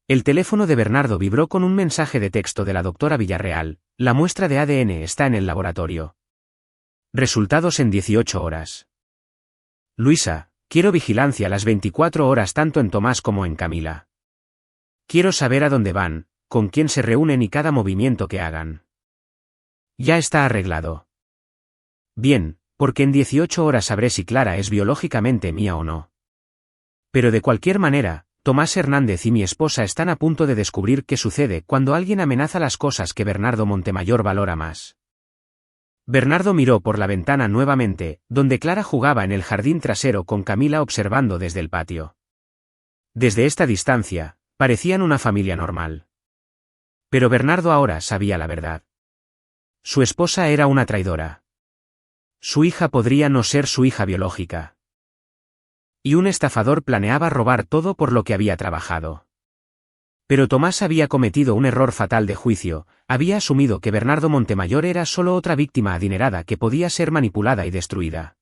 El teléfono de Bernardo vibró con un mensaje de texto de la doctora Villarreal: la muestra de ADN está en el laboratorio. Resultados en 18 horas. Luisa, quiero vigilancia las 24 horas tanto en Tomás como en Camila. Quiero saber a dónde van, con quién se reúnen y cada movimiento que hagan. Ya está arreglado. Bien, porque en 18 horas sabré si Clara es biológicamente mía o no. Pero de cualquier manera, Tomás Hernández y mi esposa están a punto de descubrir qué sucede cuando alguien amenaza las cosas que Bernardo Montemayor valora más. Bernardo miró por la ventana nuevamente, donde Clara jugaba en el jardín trasero con Camila observando desde el patio. Desde esta distancia, parecían una familia normal. Pero Bernardo ahora sabía la verdad. Su esposa era una traidora. Su hija podría no ser su hija biológica. Y un estafador planeaba robar todo por lo que había trabajado. Pero Tomás había cometido un error fatal de juicio: había asumido que Bernardo Montemayor era solo otra víctima adinerada que podía ser manipulada y destruida.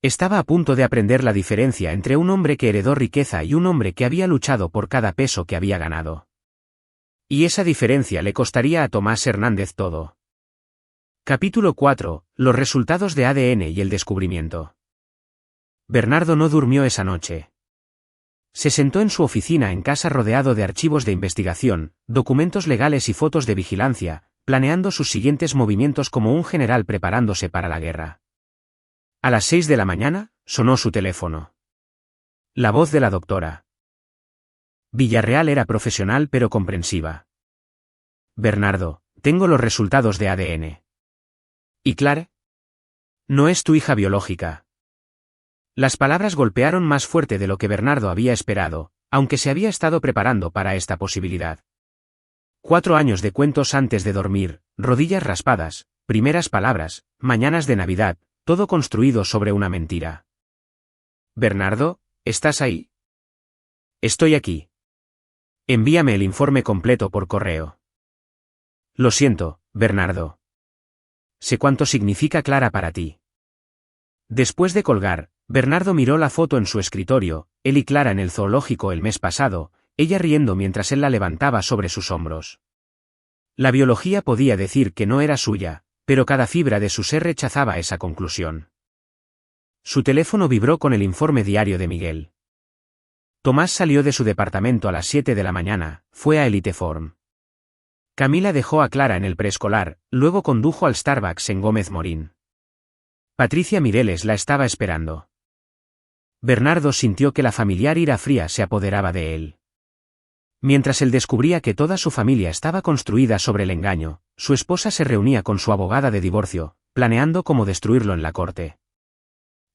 Estaba a punto de aprender la diferencia entre un hombre que heredó riqueza y un hombre que había luchado por cada peso que había ganado. Y esa diferencia le costaría a Tomás Hernández todo. Capítulo 4. Los resultados de ADN y el descubrimiento. Bernardo no durmió esa noche. Se sentó en su oficina en casa rodeado de archivos de investigación, documentos legales y fotos de vigilancia, planeando sus siguientes movimientos como un general preparándose para la guerra. A las 6 de la mañana, sonó su teléfono. La voz de la doctora Villarreal era profesional pero comprensiva. Bernardo, tengo los resultados de ADN. ¿Y Clara? No es tu hija biológica. Las palabras golpearon más fuerte de lo que Bernardo había esperado, aunque se había estado preparando para esta posibilidad. 4 años de cuentos antes de dormir, rodillas raspadas, primeras palabras, mañanas de Navidad, todo construido sobre una mentira. Bernardo, ¿estás ahí? Estoy aquí. Envíame el informe completo por correo. Lo siento, Bernardo. Sé cuánto significa Clara para ti. Después de colgar, Bernardo miró la foto en su escritorio: él y Clara en el zoológico el mes pasado, ella riendo mientras él la levantaba sobre sus hombros. La biología podía decir que no era suya, pero cada fibra de su ser rechazaba esa conclusión. Su teléfono vibró con el informe diario de Miguel. Tomás salió de su departamento a las 7 de la mañana, fue a Eliteform. Camila dejó a Clara en el preescolar, luego condujo al Starbucks en Gómez Morín. Patricia Mireles la estaba esperando. Bernardo sintió que la familiar ira fría se apoderaba de él. Mientras él descubría que toda su familia estaba construida sobre el engaño, su esposa se reunía con su abogada de divorcio, planeando cómo destruirlo en la corte.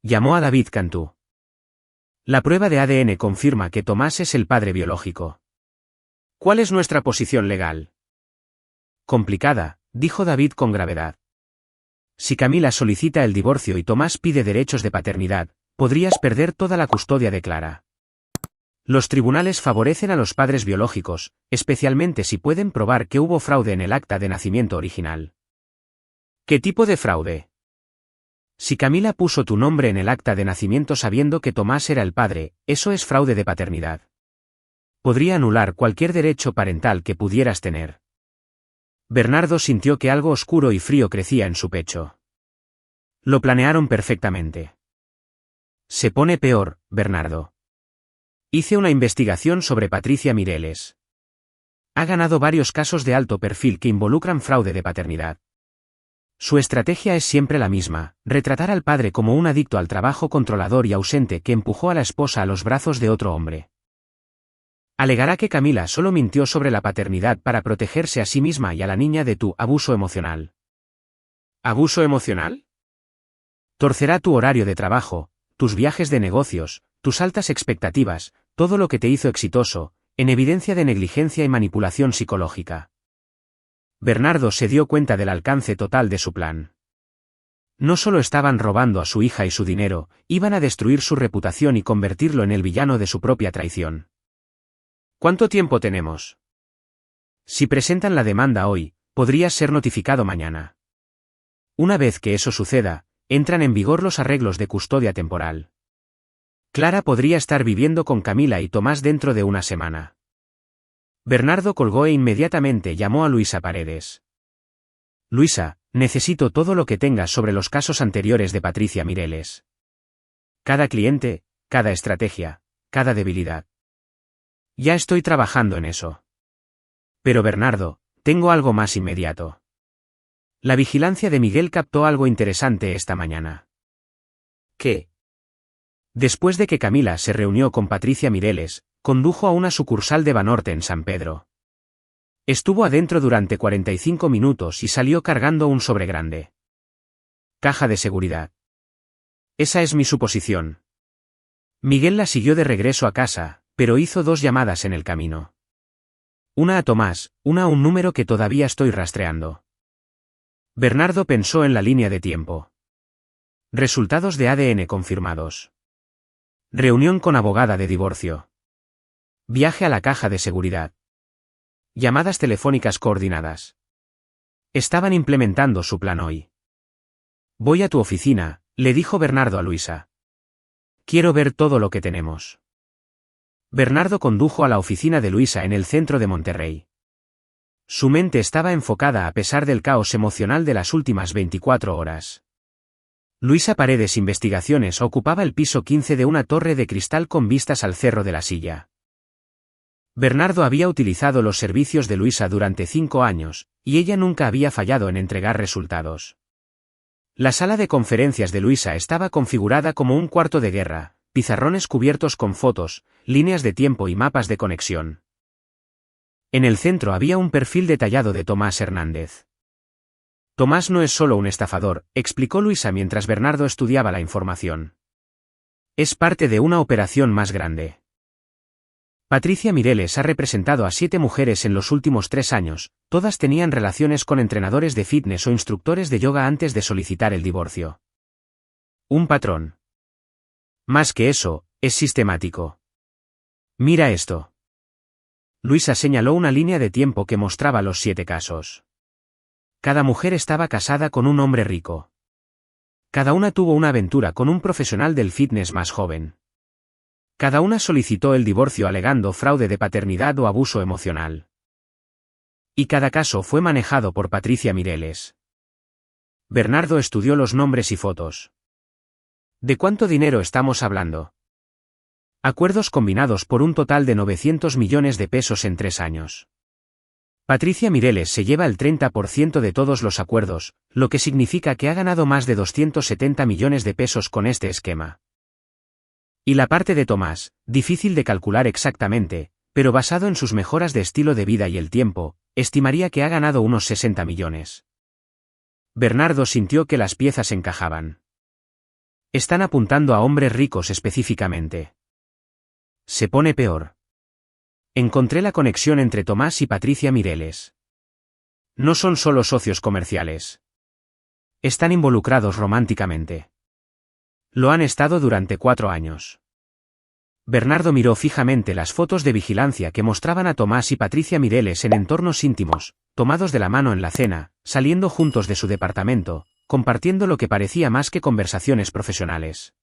Llamó a David Cantú. La prueba de ADN confirma que Tomás es el padre biológico. ¿Cuál es nuestra posición legal? Complicada, dijo David con gravedad. Si Camila solicita el divorcio y Tomás pide derechos de paternidad, podrías perder toda la custodia de Clara. Los tribunales favorecen a los padres biológicos, especialmente si pueden probar que hubo fraude en el acta de nacimiento original. ¿Qué tipo de fraude? Si Camila puso tu nombre en el acta de nacimiento sabiendo que Tomás era el padre, eso es fraude de paternidad. Podría anular cualquier derecho parental que pudieras tener. Bernardo sintió que algo oscuro y frío crecía en su pecho. Lo planearon perfectamente. Se pone peor, Bernardo. Hice una investigación sobre Patricia Mireles. Ha ganado varios casos de alto perfil que involucran fraude de paternidad. Su estrategia es siempre la misma, retratar al padre como un adicto al trabajo controlador y ausente que empujó a la esposa a los brazos de otro hombre. Alegará que Camila solo mintió sobre la paternidad para protegerse a sí misma y a la niña de tu abuso emocional. ¿Abuso emocional? Torcerá tu horario de trabajo, tus viajes de negocios, tus altas expectativas, todo lo que te hizo exitoso, en evidencia de negligencia y manipulación psicológica. Bernardo se dio cuenta del alcance total de su plan. No solo estaban robando a su hija y su dinero, iban a destruir su reputación y convertirlo en el villano de su propia traición. ¿Cuánto tiempo tenemos? Si presentan la demanda hoy, podrías ser notificado mañana. Una vez que eso suceda, entran en vigor los arreglos de custodia temporal. Clara podría estar viviendo con Camila y Tomás dentro de una semana. Bernardo colgó e inmediatamente llamó a Luisa Paredes. Luisa, necesito todo lo que tengas sobre los casos anteriores de Patricia Mireles. Cada cliente, cada estrategia, cada debilidad. Ya estoy trabajando en eso. Pero Bernardo, tengo algo más inmediato. La vigilancia de Miguel captó algo interesante esta mañana. ¿Qué? Después de que Camila se reunió con Patricia Mireles, condujo a una sucursal de Banorte en San Pedro. Estuvo adentro durante 45 minutos y salió cargando un sobre grande. Caja de seguridad. Esa es mi suposición. Miguel la siguió de regreso a casa, pero hizo 2 llamadas en el camino. Una a Tomás, una a un número que todavía estoy rastreando. Bernardo pensó en la línea de tiempo. Resultados de ADN confirmados. Reunión con abogada de divorcio. Viaje a la caja de seguridad. Llamadas telefónicas coordinadas. Estaban implementando su plan hoy. Voy a tu oficina, le dijo Bernardo a Luisa. Quiero ver todo lo que tenemos. Bernardo condujo a la oficina de Luisa en el centro de Monterrey. Su mente estaba enfocada a pesar del caos emocional de las últimas 24 horas. Luisa Paredes Investigaciones ocupaba el piso 15 de una torre de cristal con vistas al Cerro de la Silla. Bernardo había utilizado los servicios de Luisa durante 5 años, y ella nunca había fallado en entregar resultados. La sala de conferencias de Luisa estaba configurada como un cuarto de guerra, pizarrones cubiertos con fotos, líneas de tiempo y mapas de conexión. En el centro había un perfil detallado de Tomás Hernández. Tomás no es solo un estafador, explicó Luisa mientras Bernardo estudiaba la información. Es parte de una operación más grande. Patricia Mireles ha representado a 7 mujeres en los últimos 3 años, todas tenían relaciones con entrenadores de fitness o instructores de yoga antes de solicitar el divorcio. Un patrón. Más que eso, es sistemático. Mira esto. Luisa señaló una línea de tiempo que mostraba los 7 casos. Cada mujer estaba casada con un hombre rico. Cada una tuvo una aventura con un profesional del fitness más joven. Cada una solicitó el divorcio alegando fraude de paternidad o abuso emocional. Y cada caso fue manejado por Patricia Mireles. Bernardo estudió los nombres y fotos. ¿De cuánto dinero estamos hablando? Acuerdos combinados por un total de 900 millones de pesos en 3 años. Patricia Mireles se lleva el 30% de todos los acuerdos, lo que significa que ha ganado más de 270 millones de pesos con este esquema. Y la parte de Tomás, difícil de calcular exactamente, pero basado en sus mejoras de estilo de vida y el tiempo, estimaría que ha ganado unos 60 millones. Bernardo sintió que las piezas encajaban. Están apuntando a hombres ricos específicamente. Se pone peor. Encontré la conexión entre Tomás y Patricia Mireles. No son solo socios comerciales. Están involucrados románticamente. Lo han estado durante 4 años. Bernardo miró fijamente las fotos de vigilancia que mostraban a Tomás y Patricia Mireles en entornos íntimos, tomados de la mano en la cena, saliendo juntos de su departamento, compartiendo lo que parecía más que conversaciones profesionales.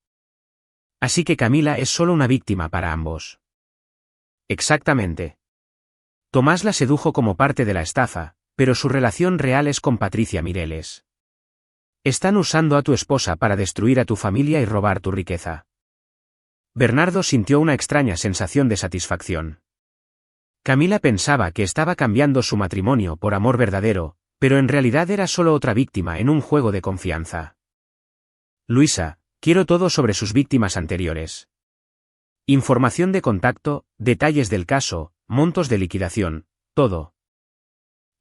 Así que Camila es solo una víctima para ambos. Exactamente. Tomás la sedujo como parte de la estafa, pero su relación real es con Patricia Mireles. Están usando a tu esposa para destruir a tu familia y robar tu riqueza. Bernardo sintió una extraña sensación de satisfacción. Camila pensaba que estaba cambiando su matrimonio por amor verdadero, pero en realidad era solo otra víctima en un juego de confianza. Luisa, quiero todo sobre sus víctimas anteriores. Información de contacto, detalles del caso, montos de liquidación, todo.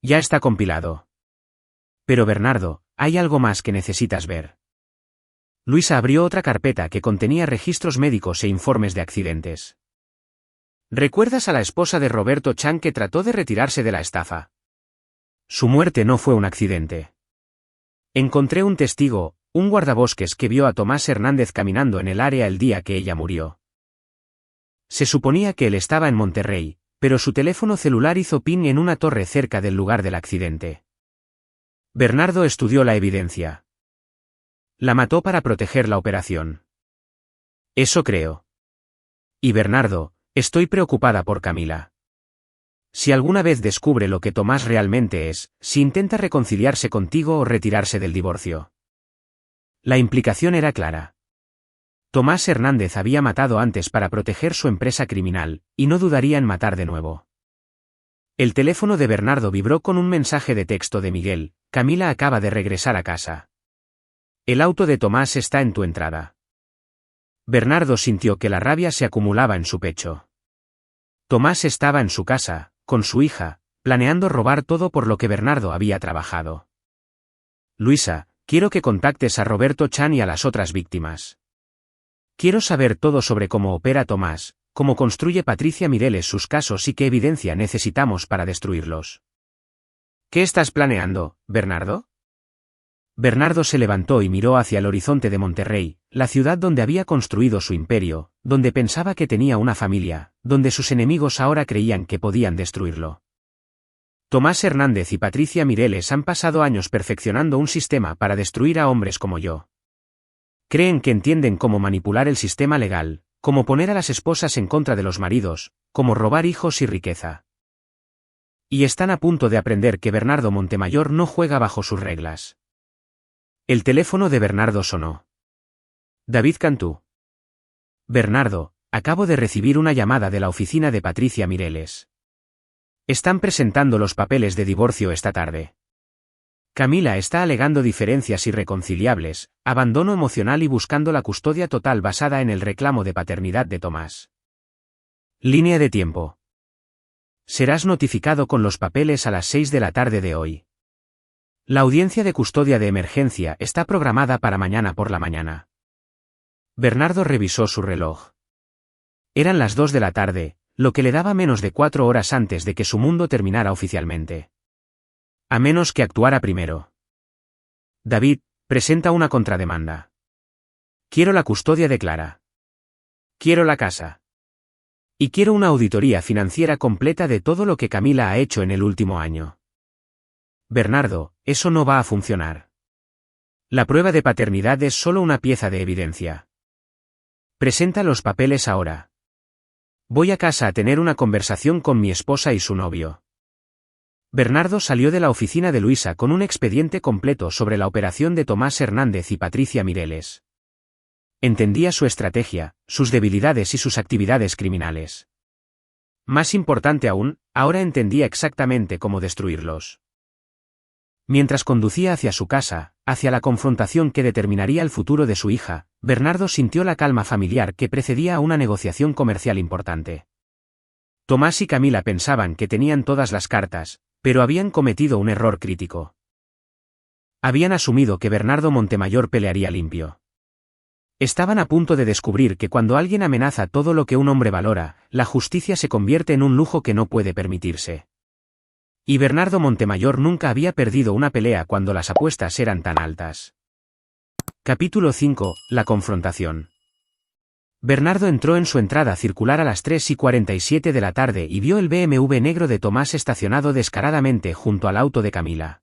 Ya está compilado. Pero Bernardo, hay algo más que necesitas ver. Luisa abrió otra carpeta que contenía registros médicos e informes de accidentes. ¿Recuerdas a la esposa de Roberto Chan que trató de retirarse de la estafa? Su muerte no fue un accidente. Encontré un testigo, un guardabosques que vio a Tomás Hernández caminando en el área el día que ella murió. Se suponía que él estaba en Monterrey, pero su teléfono celular hizo ping en una torre cerca del lugar del accidente. Bernardo estudió la evidencia. La mató para proteger la operación. Eso creo. Y Bernardo, estoy preocupada por Camila. Si alguna vez descubre lo que Tomás realmente es, si intenta reconciliarse contigo o retirarse del divorcio. La implicación era clara. Tomás Hernández había matado antes para proteger su empresa criminal, y no dudaría en matar de nuevo. El teléfono de Bernardo vibró con un mensaje de texto de Miguel: Camila acaba de regresar a casa. El auto de Tomás está en tu entrada. Bernardo sintió que la rabia se acumulaba en su pecho. Tomás estaba en su casa, con su hija, planeando robar todo por lo que Bernardo había trabajado. Luisa, quiero que contactes a Roberto Chan y a las otras víctimas. Quiero saber todo sobre cómo opera Tomás, cómo construye Patricia Mireles sus casos y qué evidencia necesitamos para destruirlos. ¿Qué estás planeando, Bernardo? Bernardo se levantó y miró hacia el horizonte de Monterrey, la ciudad donde había construido su imperio, donde pensaba que tenía una familia, donde sus enemigos ahora creían que podían destruirlo. Tomás Hernández y Patricia Mireles han pasado años perfeccionando un sistema para destruir a hombres como yo. Creen que entienden cómo manipular el sistema legal, cómo poner a las esposas en contra de los maridos, cómo robar hijos y riqueza. Y están a punto de aprender que Bernardo Montemayor no juega bajo sus reglas. El teléfono de Bernardo sonó. David Cantú. Bernardo, acabo de recibir una llamada de la oficina de Patricia Mireles. Están presentando los papeles de divorcio esta tarde. Camila está alegando diferencias irreconciliables, abandono emocional y buscando la custodia total basada en el reclamo de paternidad de Tomás. Línea de tiempo. Serás notificado con los papeles a las 6 de la tarde de hoy. La audiencia de custodia de emergencia está programada para mañana por la mañana. Bernardo revisó su reloj. Eran las 2 de la tarde, lo que le daba menos de 4 horas antes de que su mundo terminara oficialmente. A menos que actuara primero. David, presenta una contrademanda. Quiero la custodia de Clara. Quiero la casa. Y quiero una auditoría financiera completa de todo lo que Camila ha hecho en el último año. Bernardo, eso no va a funcionar. La prueba de paternidad es solo una pieza de evidencia. Presenta los papeles ahora. Voy a casa a tener una conversación con mi esposa y su novio. Bernardo salió de la oficina de Luisa con un expediente completo sobre la operación de Tomás Hernández y Patricia Mireles. Entendía su estrategia, sus debilidades y sus actividades criminales. Más importante aún, ahora entendía exactamente cómo destruirlos. Mientras conducía hacia su casa, hacia la confrontación que determinaría el futuro de su hija, Bernardo sintió la calma familiar que precedía a una negociación comercial importante. Tomás y Camila pensaban que tenían todas las cartas, pero habían cometido un error crítico. Habían asumido que Bernardo Montemayor pelearía limpio. Estaban a punto de descubrir que cuando alguien amenaza todo lo que un hombre valora, la justicia se convierte en un lujo que no puede permitirse. Y Bernardo Montemayor nunca había perdido una pelea cuando las apuestas eran tan altas. Capítulo 5. La confrontación. Bernardo entró en su entrada circular a las 3:47 de la tarde y vio el BMW negro de Tomás estacionado descaradamente junto al auto de Camila.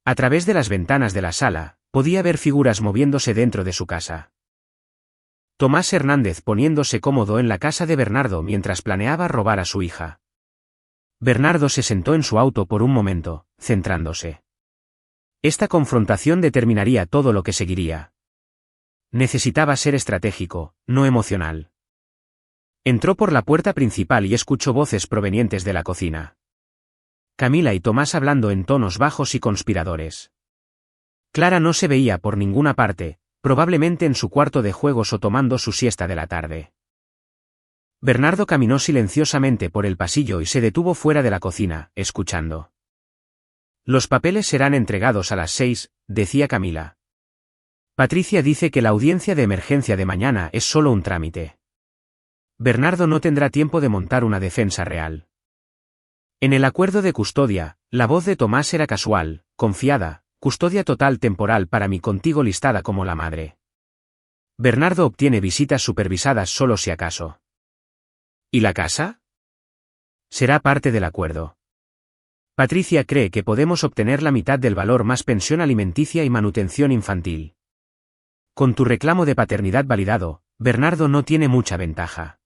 A través de las ventanas de la sala, podía ver figuras moviéndose dentro de su casa. Tomás Hernández poniéndose cómodo en la casa de Bernardo mientras planeaba robar a su hija. Bernardo se sentó en su auto por un momento, centrándose. Esta confrontación determinaría todo lo que seguiría. Necesitaba ser estratégico, no emocional. Entró por la puerta principal y escuchó voces provenientes de la cocina. Camila y Tomás hablando en tonos bajos y conspiradores. Clara no se veía por ninguna parte, probablemente en su cuarto de juegos o tomando su siesta de la tarde. Bernardo caminó silenciosamente por el pasillo y se detuvo fuera de la cocina, escuchando. Los papeles serán entregados a las 6, decía Camila. Patricia dice que la audiencia de emergencia de mañana es solo un trámite. Bernardo no tendrá tiempo de montar una defensa real. En el acuerdo de custodia, la voz de Tomás era casual, confiada, custodia total temporal para mí contigo listada como la madre. Bernardo obtiene visitas supervisadas solo si acaso. ¿Y la casa? Será parte del acuerdo. Patricia cree que podemos obtener la mitad del valor más pensión alimenticia y manutención infantil. Con tu reclamo de paternidad validado, Bernardo no tiene mucha ventaja.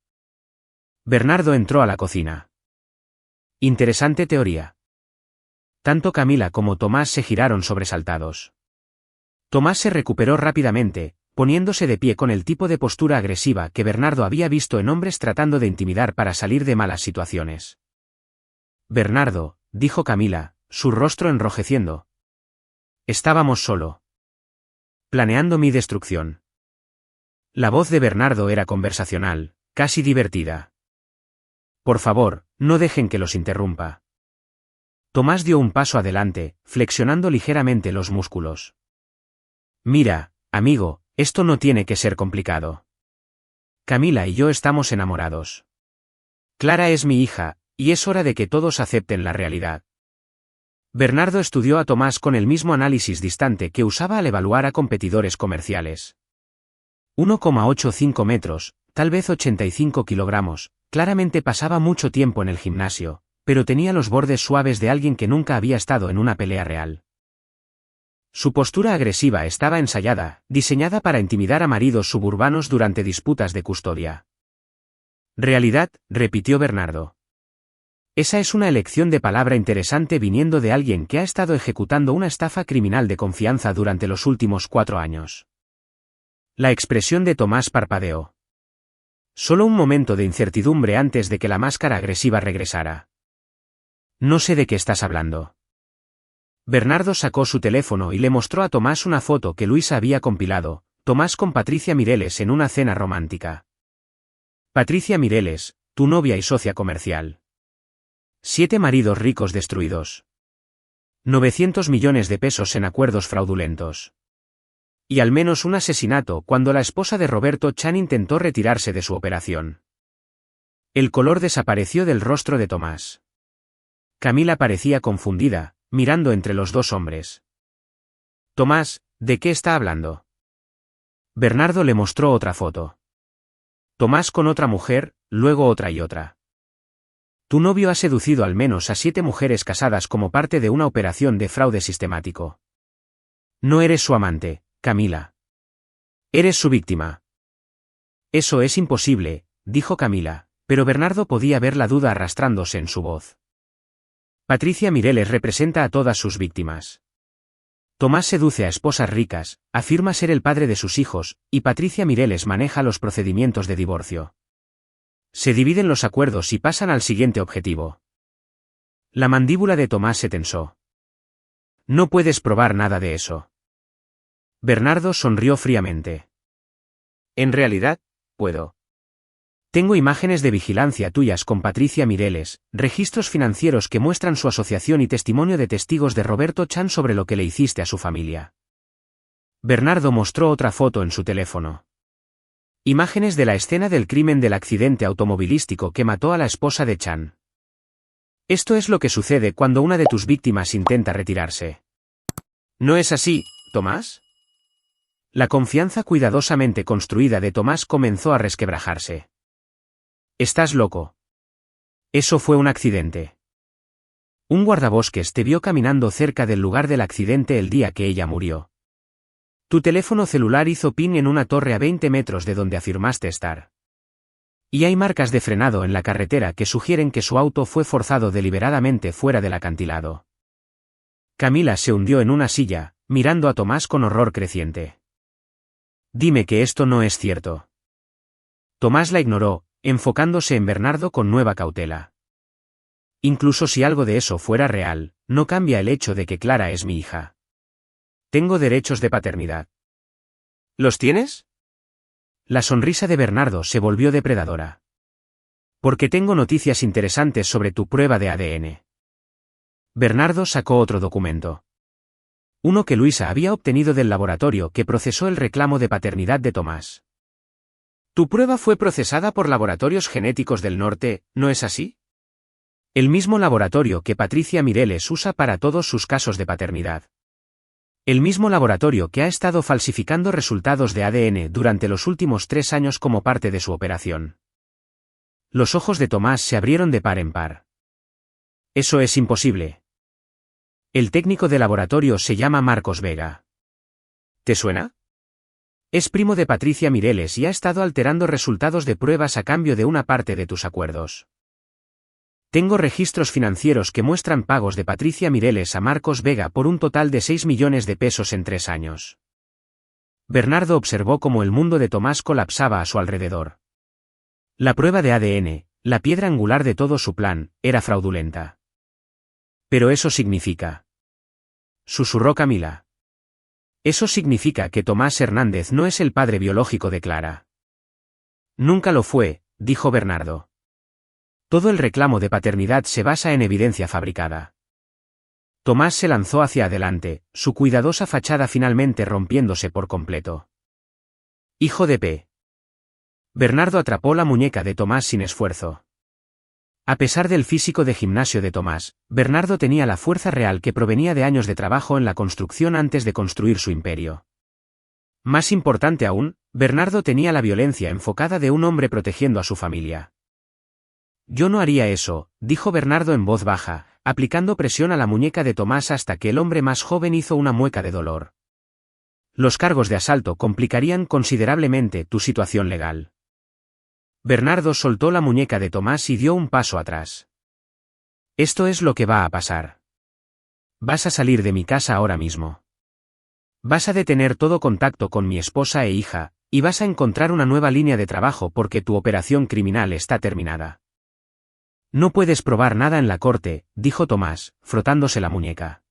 Bernardo entró a la cocina. Interesante teoría. Tanto Camila como Tomás se giraron sobresaltados. Tomás se recuperó rápidamente, poniéndose de pie con el tipo de postura agresiva que Bernardo había visto en hombres tratando de intimidar para salir de malas situaciones. Bernardo, dijo Camila, su rostro enrojeciendo. Estábamos solo. Planeando mi destrucción. La voz de Bernardo era conversacional, casi divertida. Por favor, no dejen que los interrumpa. Tomás dio un paso adelante, flexionando ligeramente los músculos. Mira, amigo, esto no tiene que ser complicado. Camila y yo estamos enamorados. Clara es mi hija, y es hora de que todos acepten la realidad. Bernardo estudió a Tomás con el mismo análisis distante que usaba al evaluar a competidores comerciales. 1,85 metros, tal vez 85 kilogramos, claramente pasaba mucho tiempo en el gimnasio, pero tenía los bordes suaves de alguien que nunca había estado en una pelea real. Su postura agresiva estaba ensayada, diseñada para intimidar a maridos suburbanos durante disputas de custodia. Realidad, repitió Bernardo. Esa es una elección de palabra interesante viniendo de alguien que ha estado ejecutando una estafa criminal de confianza durante los últimos 4 años. La expresión de Tomás parpadeó. Solo un momento de incertidumbre antes de que la máscara agresiva regresara. No sé de qué estás hablando. Bernardo sacó su teléfono y le mostró a Tomás una foto que Luisa había compilado, Tomás con Patricia Mireles en una cena romántica. Patricia Mireles, tu novia y socia comercial. 7 maridos ricos destruidos. 900 millones de pesos en acuerdos fraudulentos. Y al menos un asesinato cuando la esposa de Roberto Chan intentó retirarse de su operación. El color desapareció del rostro de Tomás. Camila parecía confundida, mirando entre los dos hombres. Tomás, ¿de qué está hablando? Bernardo le mostró otra foto. Tomás con otra mujer, luego otra y otra. Tu novio ha seducido al menos a 7 mujeres casadas como parte de una operación de fraude sistemático. No eres su amante, Camila. Eres su víctima. Eso es imposible, dijo Camila, pero Bernardo podía ver la duda arrastrándose en su voz. Patricia Mireles representa a todas sus víctimas. Tomás seduce a esposas ricas, afirma ser el padre de sus hijos, y Patricia Mireles maneja los procedimientos de divorcio. Se dividen los acuerdos y pasan al siguiente objetivo. La mandíbula de Tomás se tensó. No puedes probar nada de eso. Bernardo sonrió fríamente. En realidad, puedo. Tengo imágenes de vigilancia tuyas con Patricia Mireles, registros financieros que muestran su asociación y testimonio de testigos de Roberto Chan sobre lo que le hiciste a su familia. Bernardo mostró otra foto en su teléfono. Imágenes de la escena del crimen del accidente automovilístico que mató a la esposa de Chan. Esto es lo que sucede cuando una de tus víctimas intenta retirarse. ¿No es así, Tomás? La confianza cuidadosamente construida de Tomás comenzó a resquebrajarse. Estás loco. Eso fue un accidente. Un guardabosques te vio caminando cerca del lugar del accidente el día que ella murió. Tu teléfono celular hizo pin en una torre a 20 metros de donde afirmaste estar. Y hay marcas de frenado en la carretera que sugieren que su auto fue forzado deliberadamente fuera del acantilado. Camila se hundió en una silla, mirando a Tomás con horror creciente. Dime que esto no es cierto. Tomás la ignoró, enfocándose en Bernardo con nueva cautela. Incluso si algo de eso fuera real, no cambia el hecho de que Clara es mi hija. Tengo derechos de paternidad. ¿Los tienes? La sonrisa de Bernardo se volvió depredadora. Porque tengo noticias interesantes sobre tu prueba de ADN. Bernardo sacó otro documento. Uno que Luisa había obtenido del laboratorio que procesó el reclamo de paternidad de Tomás. Tu prueba fue procesada por Laboratorios Genéticos del Norte, ¿no es así? El mismo laboratorio que Patricia Mireles usa para todos sus casos de paternidad. El mismo laboratorio que ha estado falsificando resultados de ADN durante los últimos 3 años como parte de su operación. Los ojos de Tomás se abrieron de par en par. Eso es imposible. El técnico de laboratorio se llama Marcos Vega. ¿Te suena? Es primo de Patricia Mireles y ha estado alterando resultados de pruebas a cambio de una parte de tus acuerdos. Tengo registros financieros que muestran pagos de Patricia Mireles a Marcos Vega por un total de 6 millones de pesos en 3 años. Bernardo observó cómo el mundo de Tomás colapsaba a su alrededor. La prueba de ADN, la piedra angular de todo su plan, era fraudulenta. Pero eso significa... Susurró Camila. Eso significa que Tomás Hernández no es el padre biológico de Clara. Nunca lo fue, dijo Bernardo. Todo el reclamo de paternidad se basa en evidencia fabricada. Tomás se lanzó hacia adelante, su cuidadosa fachada finalmente rompiéndose por completo. Hijo de P. Bernardo atrapó la muñeca de Tomás sin esfuerzo. A pesar del físico de gimnasio de Tomás, Bernardo tenía la fuerza real que provenía de años de trabajo en la construcción antes de construir su imperio. Más importante aún, Bernardo tenía la violencia enfocada de un hombre protegiendo a su familia. Yo no haría eso, dijo Bernardo en voz baja, aplicando presión a la muñeca de Tomás hasta que el hombre más joven hizo una mueca de dolor. Los cargos de asalto complicarían considerablemente tu situación legal. Bernardo soltó la muñeca de Tomás y dio un paso atrás. Esto es lo que va a pasar. Vas a salir de mi casa ahora mismo. Vas a detener todo contacto con mi esposa e hija, y vas a encontrar una nueva línea de trabajo porque tu operación criminal está terminada. No puedes probar nada en la corte, dijo Tomás, frotándose la muñeca.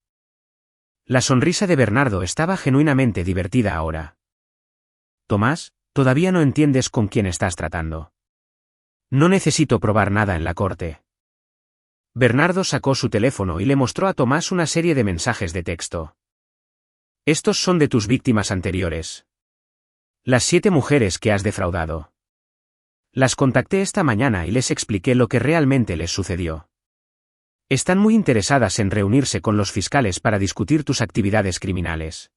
La sonrisa de Bernardo estaba genuinamente divertida ahora. Tomás, todavía no entiendes con quién estás tratando. No necesito probar nada en la corte. Bernardo sacó su teléfono y le mostró a Tomás una serie de mensajes de texto. Estos son de tus víctimas anteriores. Las 7 mujeres que has defraudado. Las contacté esta mañana y les expliqué lo que realmente les sucedió. Están muy interesadas en reunirse con los fiscales para discutir tus actividades criminales.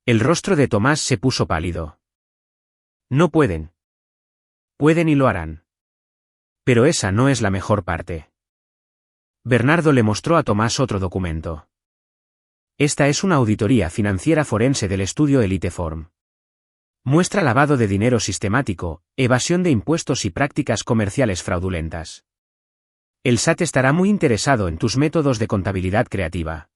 El rostro de Tomás se puso pálido. No pueden. Pueden y lo harán. Pero esa no es la mejor parte. Bernardo le mostró a Tomás otro documento. Esta es una auditoría financiera forense del estudio Eliteform. Muestra lavado de dinero sistemático, evasión de impuestos y prácticas comerciales fraudulentas. El SAT estará muy interesado en tus métodos de contabilidad creativa.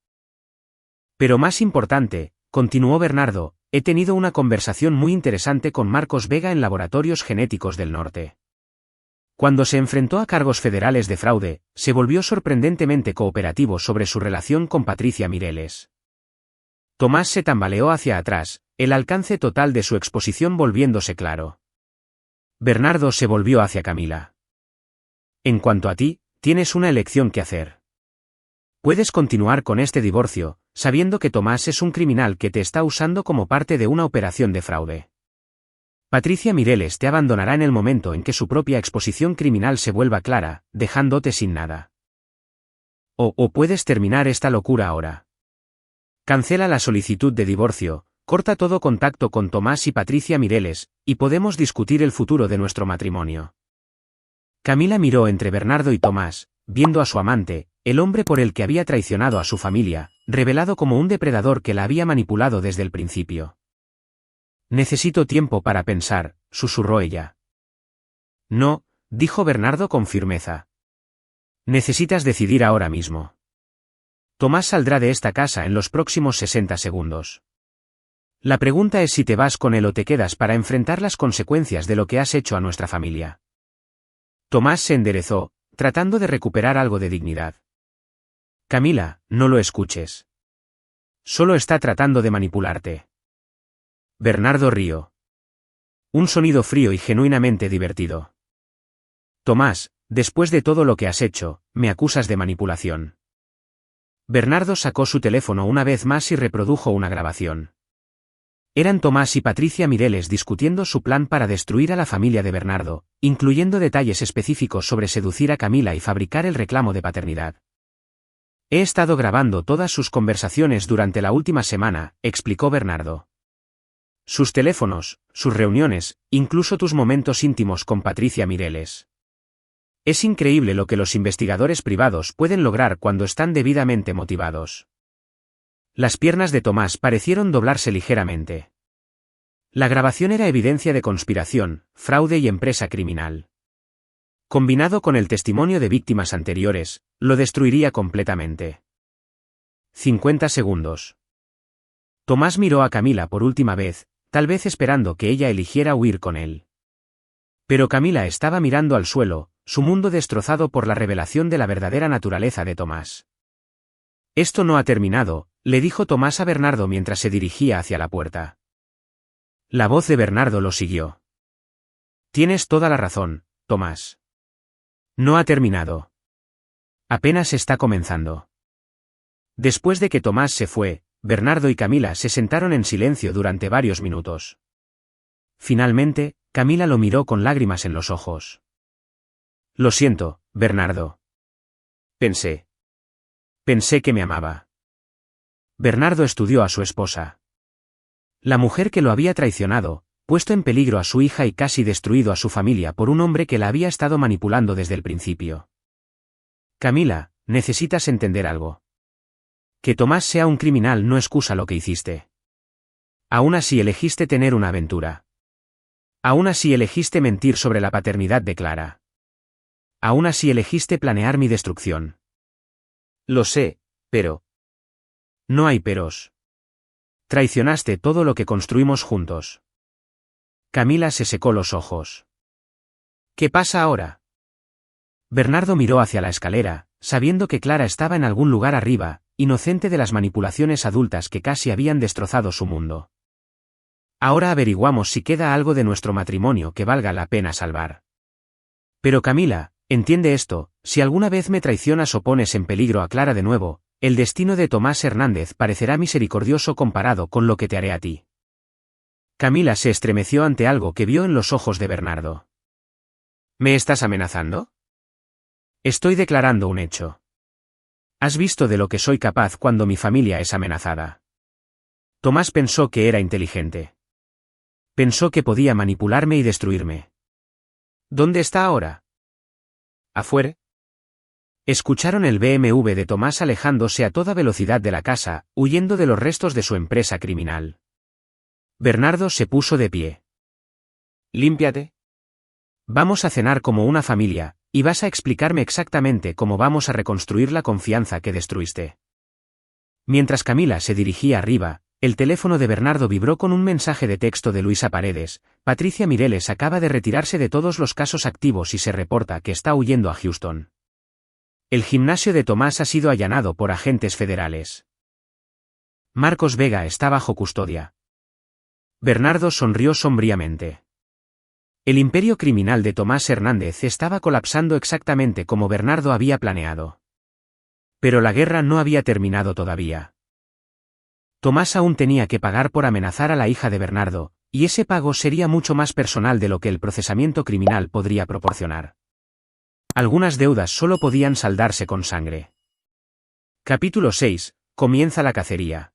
Pero más importante, continuó Bernardo, he tenido una conversación muy interesante con Marcos Vega en Laboratorios Genéticos del Norte. Cuando se enfrentó a cargos federales de fraude, se volvió sorprendentemente cooperativo sobre su relación con Patricia Mireles. Tomás se tambaleó hacia atrás, el alcance total de su exposición volviéndose claro. Bernardo se volvió hacia Camila. En cuanto a ti, tienes una elección que hacer. Puedes continuar con este divorcio, sabiendo que Tomás es un criminal que te está usando como parte de una operación de fraude. Patricia Mireles te abandonará en el momento en que su propia exposición criminal se vuelva clara, dejándote sin nada. O puedes terminar esta locura ahora. Cancela la solicitud de divorcio, corta todo contacto con Tomás y Patricia Mireles, y podemos discutir el futuro de nuestro matrimonio. Camila miró entre Bernardo y Tomás, viendo a su amante, el hombre por el que había traicionado a su familia, revelado como un depredador que la había manipulado desde el principio. Necesito tiempo para pensar, susurró ella. No, dijo Bernardo con firmeza. Necesitas decidir ahora mismo. Tomás saldrá de esta casa en los próximos 60 segundos. La pregunta es si te vas con él o te quedas para enfrentar las consecuencias de lo que has hecho a nuestra familia. Tomás se enderezó, tratando de recuperar algo de dignidad. Camila, no lo escuches. Solo está tratando de manipularte. Bernardo rió. Un sonido frío y genuinamente divertido. Tomás, después de todo lo que has hecho, me acusas de manipulación. Bernardo sacó su teléfono una vez más y reprodujo una grabación. Eran Tomás y Patricia Mireles discutiendo su plan para destruir a la familia de Bernardo, incluyendo detalles específicos sobre seducir a Camila y fabricar el reclamo de paternidad. He estado grabando todas sus conversaciones durante la última semana, explicó Bernardo. Sus teléfonos, sus reuniones, incluso tus momentos íntimos con Patricia Mireles. Es increíble lo que los investigadores privados pueden lograr cuando están debidamente motivados. Las piernas de Tomás parecieron doblarse ligeramente. La grabación era evidencia de conspiración, fraude y empresa criminal. Combinado con el testimonio de víctimas anteriores, lo destruiría completamente. 50 segundos. Tomás miró a Camila por última vez, tal vez esperando que ella eligiera huir con él. Pero Camila estaba mirando al suelo, su mundo destrozado por la revelación de la verdadera naturaleza de Tomás. Esto no ha terminado, le dijo Tomás a Bernardo mientras se dirigía hacia la puerta. La voz de Bernardo lo siguió. Tienes toda la razón, Tomás. No ha terminado. Apenas está comenzando. Después de que Tomás se fue, Bernardo y Camila se sentaron en silencio durante varios minutos. Finalmente, Camila lo miró con lágrimas en los ojos. Lo siento, Bernardo. Pensé que me amaba. Bernardo estudió a su esposa. La mujer que lo había traicionado, puesto en peligro a su hija y casi destruido a su familia por un hombre que la había estado manipulando desde el principio. Camila, necesitas entender algo. Que Tomás sea un criminal no excusa lo que hiciste. Aún así elegiste tener una aventura. Aún así elegiste mentir sobre la paternidad de Clara. Aún así elegiste planear mi destrucción. Lo sé, pero... No hay peros. Traicionaste todo lo que construimos juntos. Camila se secó los ojos. ¿Qué pasa ahora? Bernardo miró hacia la escalera, sabiendo que Clara estaba en algún lugar arriba, inocente de las manipulaciones adultas que casi habían destrozado su mundo. Ahora averiguamos si queda algo de nuestro matrimonio que valga la pena salvar. Pero Camila, entiende esto, si alguna vez me traicionas o pones en peligro a Clara de nuevo, el destino de Tomás Hernández parecerá misericordioso comparado con lo que te haré a ti. Camila se estremeció ante algo que vio en los ojos de Bernardo. ¿Me estás amenazando? Estoy declarando un hecho. Has visto de lo que soy capaz cuando mi familia es amenazada. Tomás pensó que era inteligente. Pensó que podía manipularme y destruirme. ¿Dónde está ahora? ¿Afuera? Escucharon el BMW de Tomás alejándose a toda velocidad de la casa, huyendo de los restos de su empresa criminal. Bernardo se puso de pie. Límpiate. Vamos a cenar como una familia, y vas a explicarme exactamente cómo vamos a reconstruir la confianza que destruiste. Mientras Camila se dirigía arriba, el teléfono de Bernardo vibró con un mensaje de texto de Luisa Paredes. Patricia Mireles acaba de retirarse de todos los casos activos y se reporta que está huyendo a Houston. El gimnasio de Tomás ha sido allanado por agentes federales. Marcos Vega está bajo custodia. Bernardo sonrió sombríamente. El imperio criminal de Tomás Hernández estaba colapsando exactamente como Bernardo había planeado. Pero la guerra no había terminado todavía. Tomás aún tenía que pagar por amenazar a la hija de Bernardo, y ese pago sería mucho más personal de lo que el procesamiento criminal podría proporcionar. Algunas deudas solo podían saldarse con sangre. Capítulo 6. Comienza la cacería.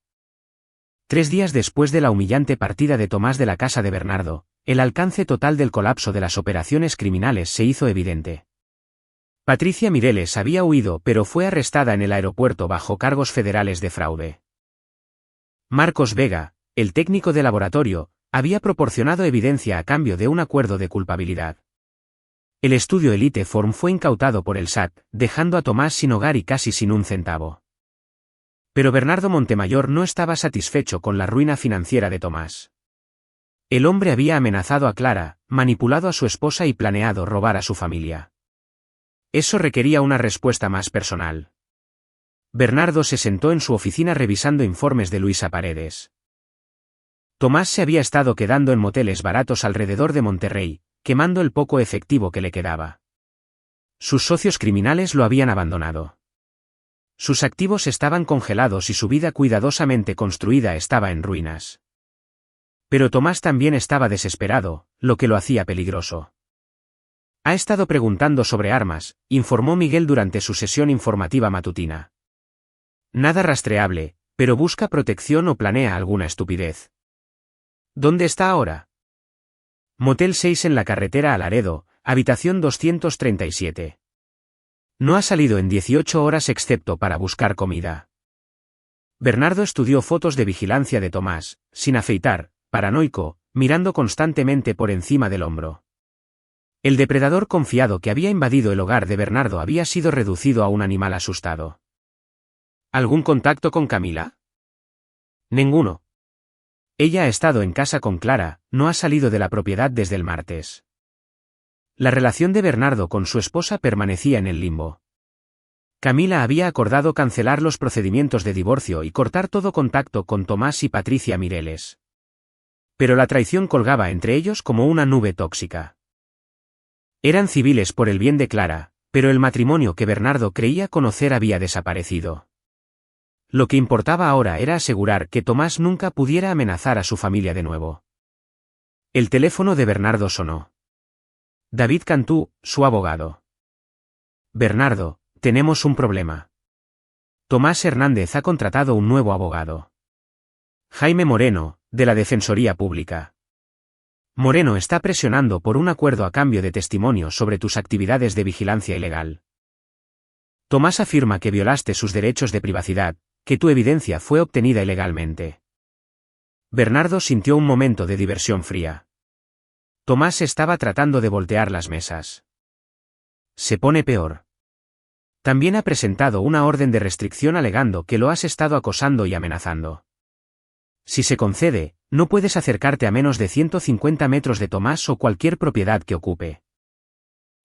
3 días después de la humillante partida de Tomás de la casa de Bernardo, el alcance total del colapso de las operaciones criminales se hizo evidente. Patricia Mireles había huido pero fue arrestada en el aeropuerto bajo cargos federales de fraude. Marcos Vega, el técnico de laboratorio, había proporcionado evidencia a cambio de un acuerdo de culpabilidad. El estudio Elite Form fue incautado por el SAT, dejando a Tomás sin hogar y casi sin un centavo. Pero Bernardo Montemayor no estaba satisfecho con la ruina financiera de Tomás. El hombre había amenazado a Clara, manipulado a su esposa y planeado robar a su familia. Eso requería una respuesta más personal. Bernardo se sentó en su oficina revisando informes de Luisa Paredes. Tomás se había estado quedando en moteles baratos alrededor de Monterrey, quemando el poco efectivo que le quedaba. Sus socios criminales lo habían abandonado. Sus activos estaban congelados y su vida cuidadosamente construida estaba en ruinas. Pero Tomás también estaba desesperado, lo que lo hacía peligroso. Ha estado preguntando sobre armas, informó Miguel durante su sesión informativa matutina. Nada rastreable, pero busca protección o planea alguna estupidez. ¿Dónde está ahora? Motel 6 en la carretera a Laredo, habitación 237. No ha salido en 18 horas excepto para buscar comida. Bernardo estudió fotos de vigilancia de Tomás, sin afeitar, paranoico, mirando constantemente por encima del hombro. El depredador confiado que había invadido el hogar de Bernardo había sido reducido a un animal asustado. ¿Algún contacto con Camila? Ninguno. Ella ha estado en casa con Clara, no ha salido de la propiedad desde el martes. La relación de Bernardo con su esposa permanecía en el limbo. Camila había acordado cancelar los procedimientos de divorcio y cortar todo contacto con Tomás y Patricia Mireles. Pero la traición colgaba entre ellos como una nube tóxica. Eran civiles por el bien de Clara, pero el matrimonio que Bernardo creía conocer había desaparecido. Lo que importaba ahora era asegurar que Tomás nunca pudiera amenazar a su familia de nuevo. El teléfono de Bernardo sonó. David Cantú, su abogado. Bernardo, tenemos un problema. Tomás Hernández ha contratado un nuevo abogado. Jaime Moreno, de la Defensoría Pública. Moreno está presionando por un acuerdo a cambio de testimonio sobre tus actividades de vigilancia ilegal. Tomás afirma que violaste sus derechos de privacidad, que tu evidencia fue obtenida ilegalmente. Bernardo sintió un momento de diversión fría. Tomás estaba tratando de voltear las mesas. Se pone peor. También ha presentado una orden de restricción alegando que lo has estado acosando y amenazando. Si se concede, no puedes acercarte a menos de 150 metros de Tomás o cualquier propiedad que ocupe.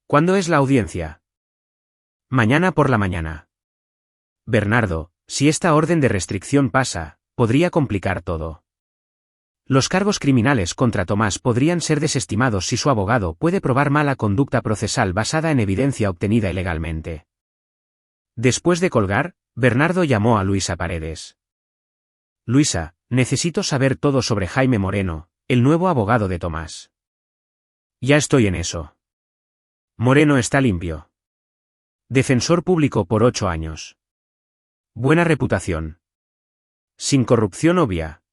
¿Cuándo es la audiencia? Mañana por la mañana. Bernardo, si esta orden de restricción pasa, podría complicar todo. Los cargos criminales contra Tomás podrían ser desestimados si su abogado puede probar mala conducta procesal basada en evidencia obtenida ilegalmente. Después de colgar, Bernardo llamó a Luisa Paredes. Luisa, necesito saber todo sobre Jaime Moreno, el nuevo abogado de Tomás. Ya estoy en eso. Moreno está limpio. Defensor público por 8 años. Buena reputación. Sin corrupción obvia.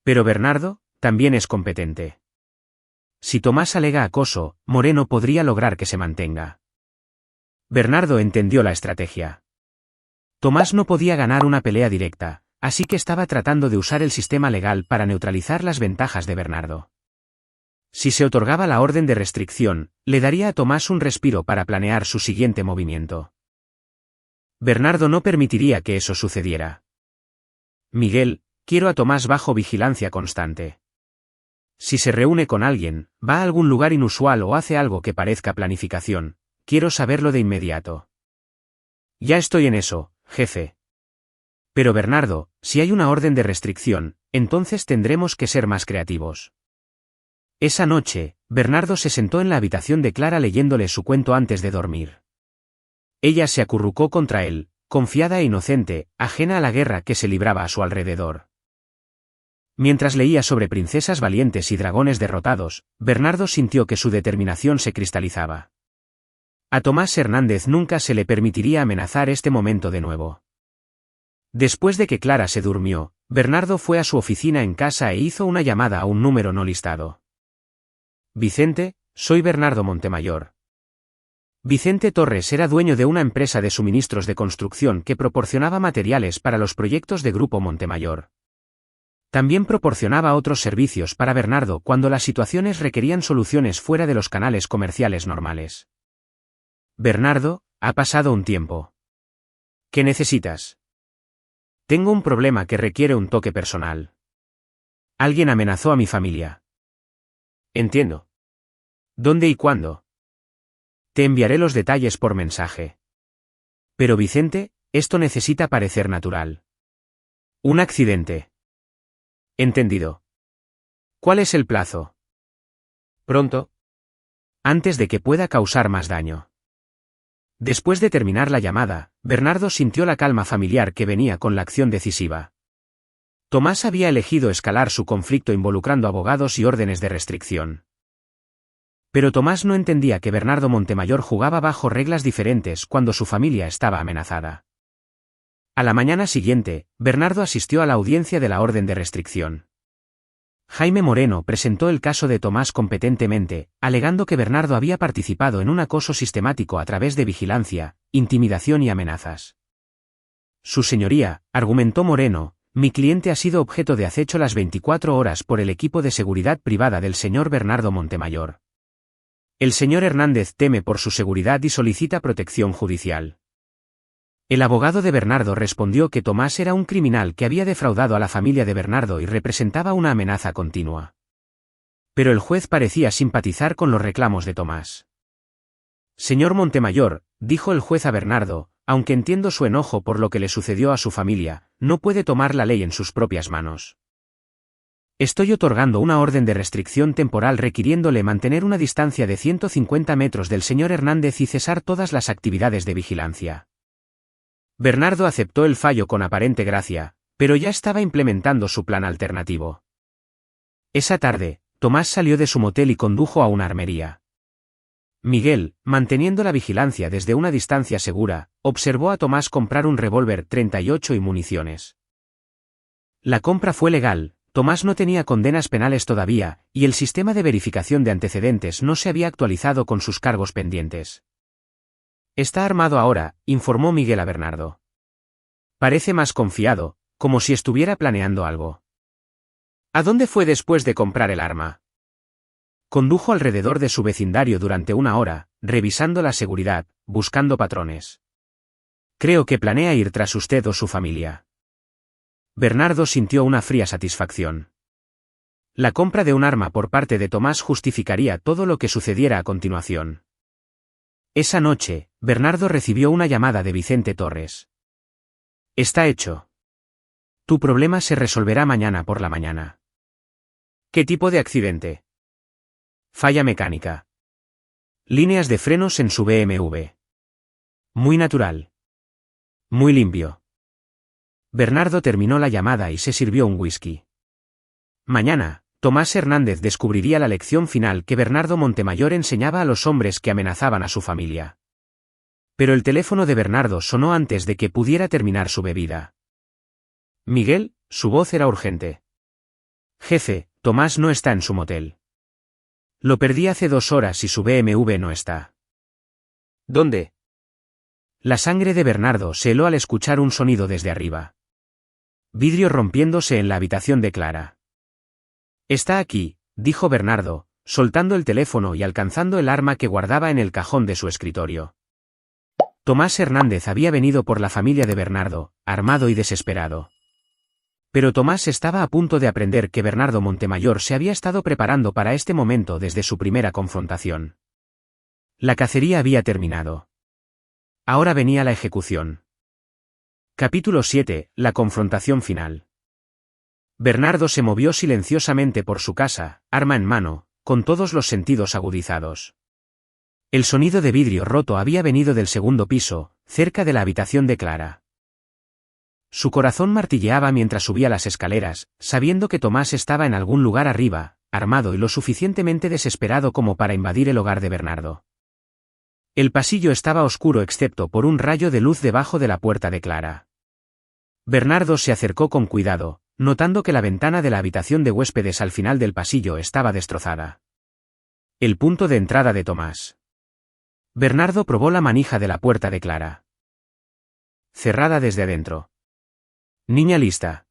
Pero Bernardo, también es competente. Si Tomás alega acoso, Moreno podría lograr que se mantenga. Bernardo entendió la estrategia. Tomás no podía ganar una pelea directa, así que estaba tratando de usar el sistema legal para neutralizar las ventajas de Bernardo. Si se otorgaba la orden de restricción, le daría a Tomás un respiro para planear su siguiente movimiento. Bernardo no permitiría que eso sucediera. Miguel, quiero a Tomás bajo vigilancia constante. Si se reúne con alguien, va a algún lugar inusual o hace algo que parezca planificación, quiero saberlo de inmediato. Ya estoy en eso, jefe. Pero Bernardo, si hay una orden de restricción, entonces tendremos que ser más creativos. Esa noche, Bernardo se sentó en la habitación de Clara leyéndole su cuento antes de dormir. Ella se acurrucó contra él, confiada e inocente, ajena a la guerra que se libraba a su alrededor. Mientras leía sobre princesas valientes y dragones derrotados, Bernardo sintió que su determinación se cristalizaba. A Tomás Hernández nunca se le permitiría amenazar este momento de nuevo. Después de que Clara se durmió, Bernardo fue a su oficina en casa e hizo una llamada a un número no listado. Vicente, soy Bernardo Montemayor. Vicente Torres era dueño de una empresa de suministros de construcción que proporcionaba materiales para los proyectos de Grupo Montemayor. También proporcionaba otros servicios para Bernardo cuando las situaciones requerían soluciones fuera de los canales comerciales normales. Bernardo, ha pasado un tiempo. ¿Qué necesitas? Tengo un problema que requiere un toque personal. Alguien amenazó a mi familia. Entiendo. ¿Dónde y cuándo? Te enviaré los detalles por mensaje. Pero Vicente, esto necesita parecer natural. Un accidente. Entendido. ¿Cuál es el plazo? Pronto. Antes de que pueda causar más daño. Después de terminar la llamada, Bernardo sintió la calma familiar que venía con la acción decisiva. Tomás había elegido escalar su conflicto involucrando abogados y órdenes de restricción. Pero Tomás no entendía que Bernardo Montemayor jugaba bajo reglas diferentes cuando su familia estaba amenazada. A la mañana siguiente, Bernardo asistió a la audiencia de la orden de restricción. Jaime Moreno presentó el caso de Tomás competentemente, alegando que Bernardo había participado en un acoso sistemático a través de vigilancia, intimidación y amenazas. Su señoría, argumentó Moreno, mi cliente ha sido objeto de acecho las 24 horas por el equipo de seguridad privada del señor Bernardo Montemayor. El señor Hernández teme por su seguridad y solicita protección judicial. El abogado de Bernardo respondió que Tomás era un criminal que había defraudado a la familia de Bernardo y representaba una amenaza continua. Pero el juez parecía simpatizar con los reclamos de Tomás. Señor Montemayor, dijo el juez a Bernardo, aunque entiendo su enojo por lo que le sucedió a su familia, no puede tomar la ley en sus propias manos. Estoy otorgando una orden de restricción temporal requiriéndole mantener una distancia de 150 metros del señor Hernández y cesar todas las actividades de vigilancia. Bernardo aceptó el fallo con aparente gracia, pero ya estaba implementando su plan alternativo. Esa tarde, Tomás salió de su motel y condujo a una armería. Miguel, manteniendo la vigilancia desde una distancia segura, observó a Tomás comprar un revólver 38 y municiones. La compra fue legal, Tomás no tenía condenas penales todavía, y el sistema de verificación de antecedentes no se había actualizado con sus cargos pendientes. Está armado ahora, informó Miguel a Bernardo. Parece más confiado, como si estuviera planeando algo. ¿A dónde fue después de comprar el arma? Condujo alrededor de su vecindario durante una hora, revisando la seguridad, buscando patrones. Creo que planea ir tras usted o su familia. Bernardo sintió una fría satisfacción. La compra de un arma por parte de Tomás justificaría todo lo que sucediera a continuación. Esa noche, Bernardo recibió una llamada de Vicente Torres. Está hecho. Tu problema se resolverá mañana por la mañana. ¿Qué tipo de accidente? Falla mecánica. Líneas de frenos en su BMW. Muy natural. Muy limpio. Bernardo terminó la llamada y se sirvió un whisky. Mañana, Tomás Hernández descubriría la lección final que Bernardo Montemayor enseñaba a los hombres que amenazaban a su familia. Pero el teléfono de Bernardo sonó antes de que pudiera terminar su bebida. Miguel, su voz era urgente. Jefe, Tomás no está en su motel. Lo perdí hace 2 horas y su BMW no está. ¿Dónde? La sangre de Bernardo se heló al escuchar un sonido desde arriba. Vidrio rompiéndose en la habitación de Clara. Está aquí, dijo Bernardo, soltando el teléfono y alcanzando el arma que guardaba en el cajón de su escritorio. Tomás Hernández había venido por la familia de Bernardo, armado y desesperado. Pero Tomás estaba a punto de aprender que Bernardo Montemayor se había estado preparando para este momento desde su primera confrontación. La cacería había terminado. Ahora venía la ejecución. Capítulo 7. La confrontación final. Bernardo se movió silenciosamente por su casa, arma en mano, con todos los sentidos agudizados. El sonido de vidrio roto había venido del segundo piso, cerca de la habitación de Clara. Su corazón martilleaba mientras subía las escaleras, sabiendo que Tomás estaba en algún lugar arriba, armado y lo suficientemente desesperado como para invadir el hogar de Bernardo. El pasillo estaba oscuro excepto por un rayo de luz debajo de la puerta de Clara. Bernardo se acercó con cuidado, notando que la ventana de la habitación de huéspedes al final del pasillo estaba destrozada. El punto de entrada de Tomás. Bernardo probó la manija de la puerta de Clara. Cerrada desde adentro. Niña lista.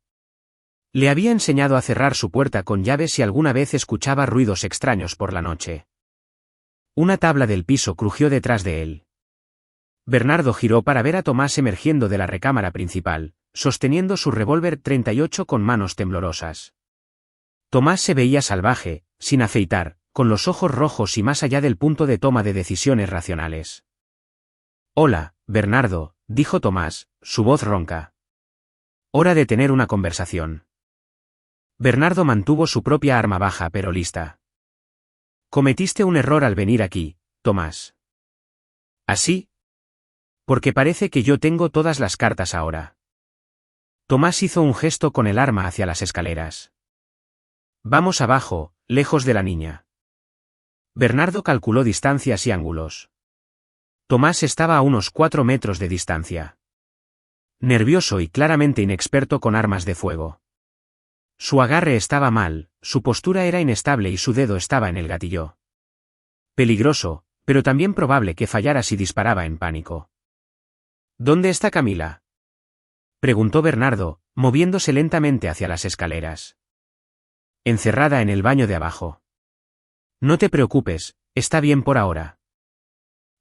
Le había enseñado a cerrar su puerta con llave si alguna vez escuchaba ruidos extraños por la noche. Una tabla del piso crujió detrás de él. Bernardo giró para ver a Tomás emergiendo de la recámara principal, sosteniendo su revólver 38 con manos temblorosas. Tomás se veía salvaje, sin afeitar, con los ojos rojos y más allá del punto de toma de decisiones racionales. «Hola, Bernardo», dijo Tomás, su voz ronca. «Hora de tener una conversación». Bernardo mantuvo su propia arma baja pero lista. «Cometiste un error al venir aquí, Tomás». «¿Así? Porque parece que yo tengo todas las cartas ahora». Tomás hizo un gesto con el arma hacia las escaleras. «Vamos abajo, lejos de la niña». Bernardo calculó distancias y ángulos. Tomás estaba a unos 4 metros de distancia. Nervioso y claramente inexperto con armas de fuego. Su agarre estaba mal, su postura era inestable y su dedo estaba en el gatillo. Peligroso, pero también probable que fallara si disparaba en pánico. «¿Dónde está Camila?», preguntó Bernardo, moviéndose lentamente hacia las escaleras. «Encerrada en el baño de abajo». «No te preocupes, está bien por ahora».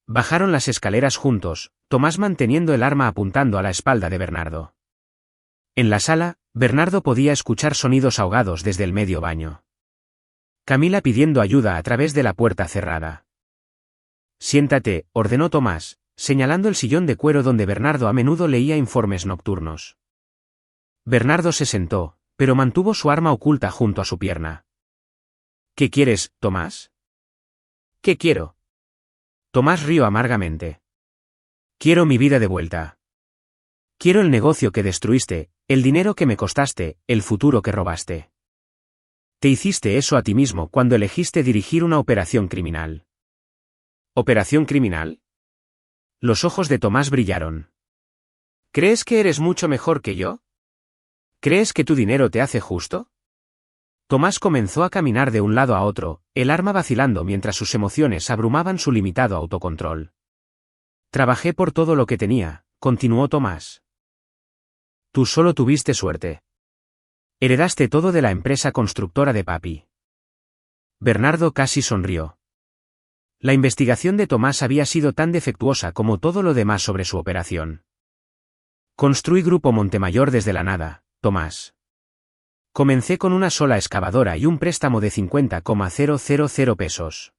Bajaron las escaleras juntos, Tomás manteniendo el arma apuntando a la espalda de Bernardo. En la sala, Bernardo podía escuchar sonidos ahogados desde el medio baño. Camila pidiendo ayuda a través de la puerta cerrada. «Siéntate», ordenó Tomás, señalando el sillón de cuero donde Bernardo a menudo leía informes nocturnos. Bernardo se sentó, pero mantuvo su arma oculta junto a su pierna. «¿Qué quieres, Tomás?» «¿Qué quiero?» Tomás rió amargamente. «Quiero mi vida de vuelta. Quiero el negocio que destruiste, el dinero que me costaste, el futuro que robaste. Te hiciste eso a ti mismo cuando elegiste dirigir una operación criminal». «¿Operación criminal?» Los ojos de Tomás brillaron. «¿Crees que eres mucho mejor que yo? ¿Crees que tu dinero te hace justo?» Tomás comenzó a caminar de un lado a otro, el arma vacilando mientras sus emociones abrumaban su limitado autocontrol. «Trabajé por todo lo que tenía», continuó Tomás. «Tú solo tuviste suerte. Heredaste todo de la empresa constructora de papi». Bernardo casi sonrió. La investigación de Tomás había sido tan defectuosa como todo lo demás sobre su operación. «Construí Grupo Montemayor desde la nada, Tomás. Comencé con una sola excavadora y un préstamo de 50,000 pesos.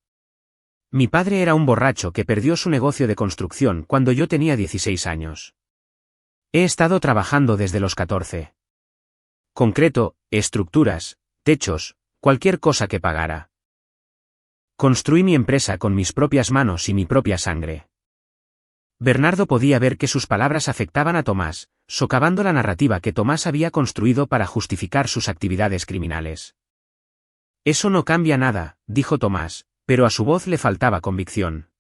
Mi padre era un borracho que perdió su negocio de construcción cuando yo tenía 16 años. He estado trabajando desde los 14. Concreto, estructuras, techos, cualquier cosa que pagara. Construí mi empresa con mis propias manos y mi propia sangre». Bernardo podía ver que sus palabras afectaban a Tomás, socavando la narrativa que Tomás había construido para justificar sus actividades criminales. «Eso no cambia nada», dijo Tomás, pero a su voz le faltaba convicción.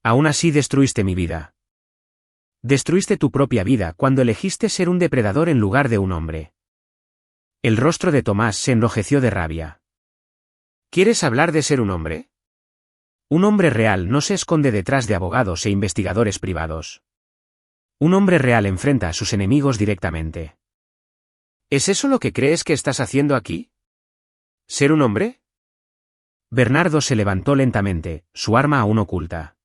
«Aún así destruiste mi vida. Destruiste tu propia vida cuando elegiste ser un depredador en lugar de un hombre». El rostro de Tomás se enrojeció de rabia. «¿Quieres hablar de ser un hombre? Un hombre real no se esconde detrás de abogados e investigadores privados. Un hombre real enfrenta a sus enemigos directamente. ¿Es eso lo que crees que estás haciendo aquí? ¿Ser un hombre?» Bernardo se levantó lentamente, su arma aún oculta.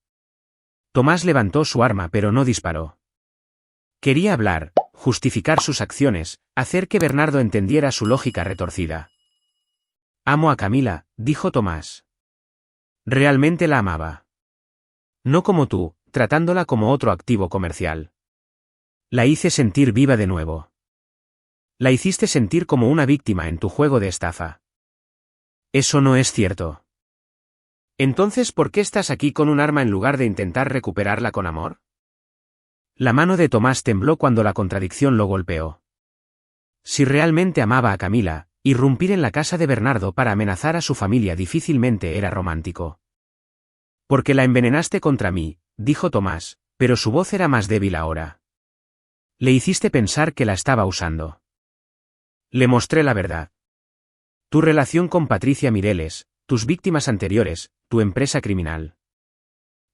Tomás levantó su arma pero no disparó. Quería hablar, justificar sus acciones, hacer que Bernardo entendiera su lógica retorcida. «Amo a Camila», dijo Tomás. Realmente la amaba. No como tú, tratándola como otro activo comercial. La hice sentir viva de nuevo. La hiciste sentir como una víctima en tu juego de estafa. Eso no es cierto. Entonces, ¿por qué estás aquí con un arma en lugar de intentar recuperarla con amor? La mano de Tomás tembló cuando la contradicción lo golpeó. Si realmente amaba a Camila, irrumpir en la casa de Bernardo para amenazar a su familia difícilmente era romántico. «Porque la envenenaste contra mí», dijo Tomás, pero su voz era más débil ahora. Le hiciste pensar que la estaba usando. Le mostré la verdad. Tu relación con Patricia Mireles, tus víctimas anteriores, tu empresa criminal.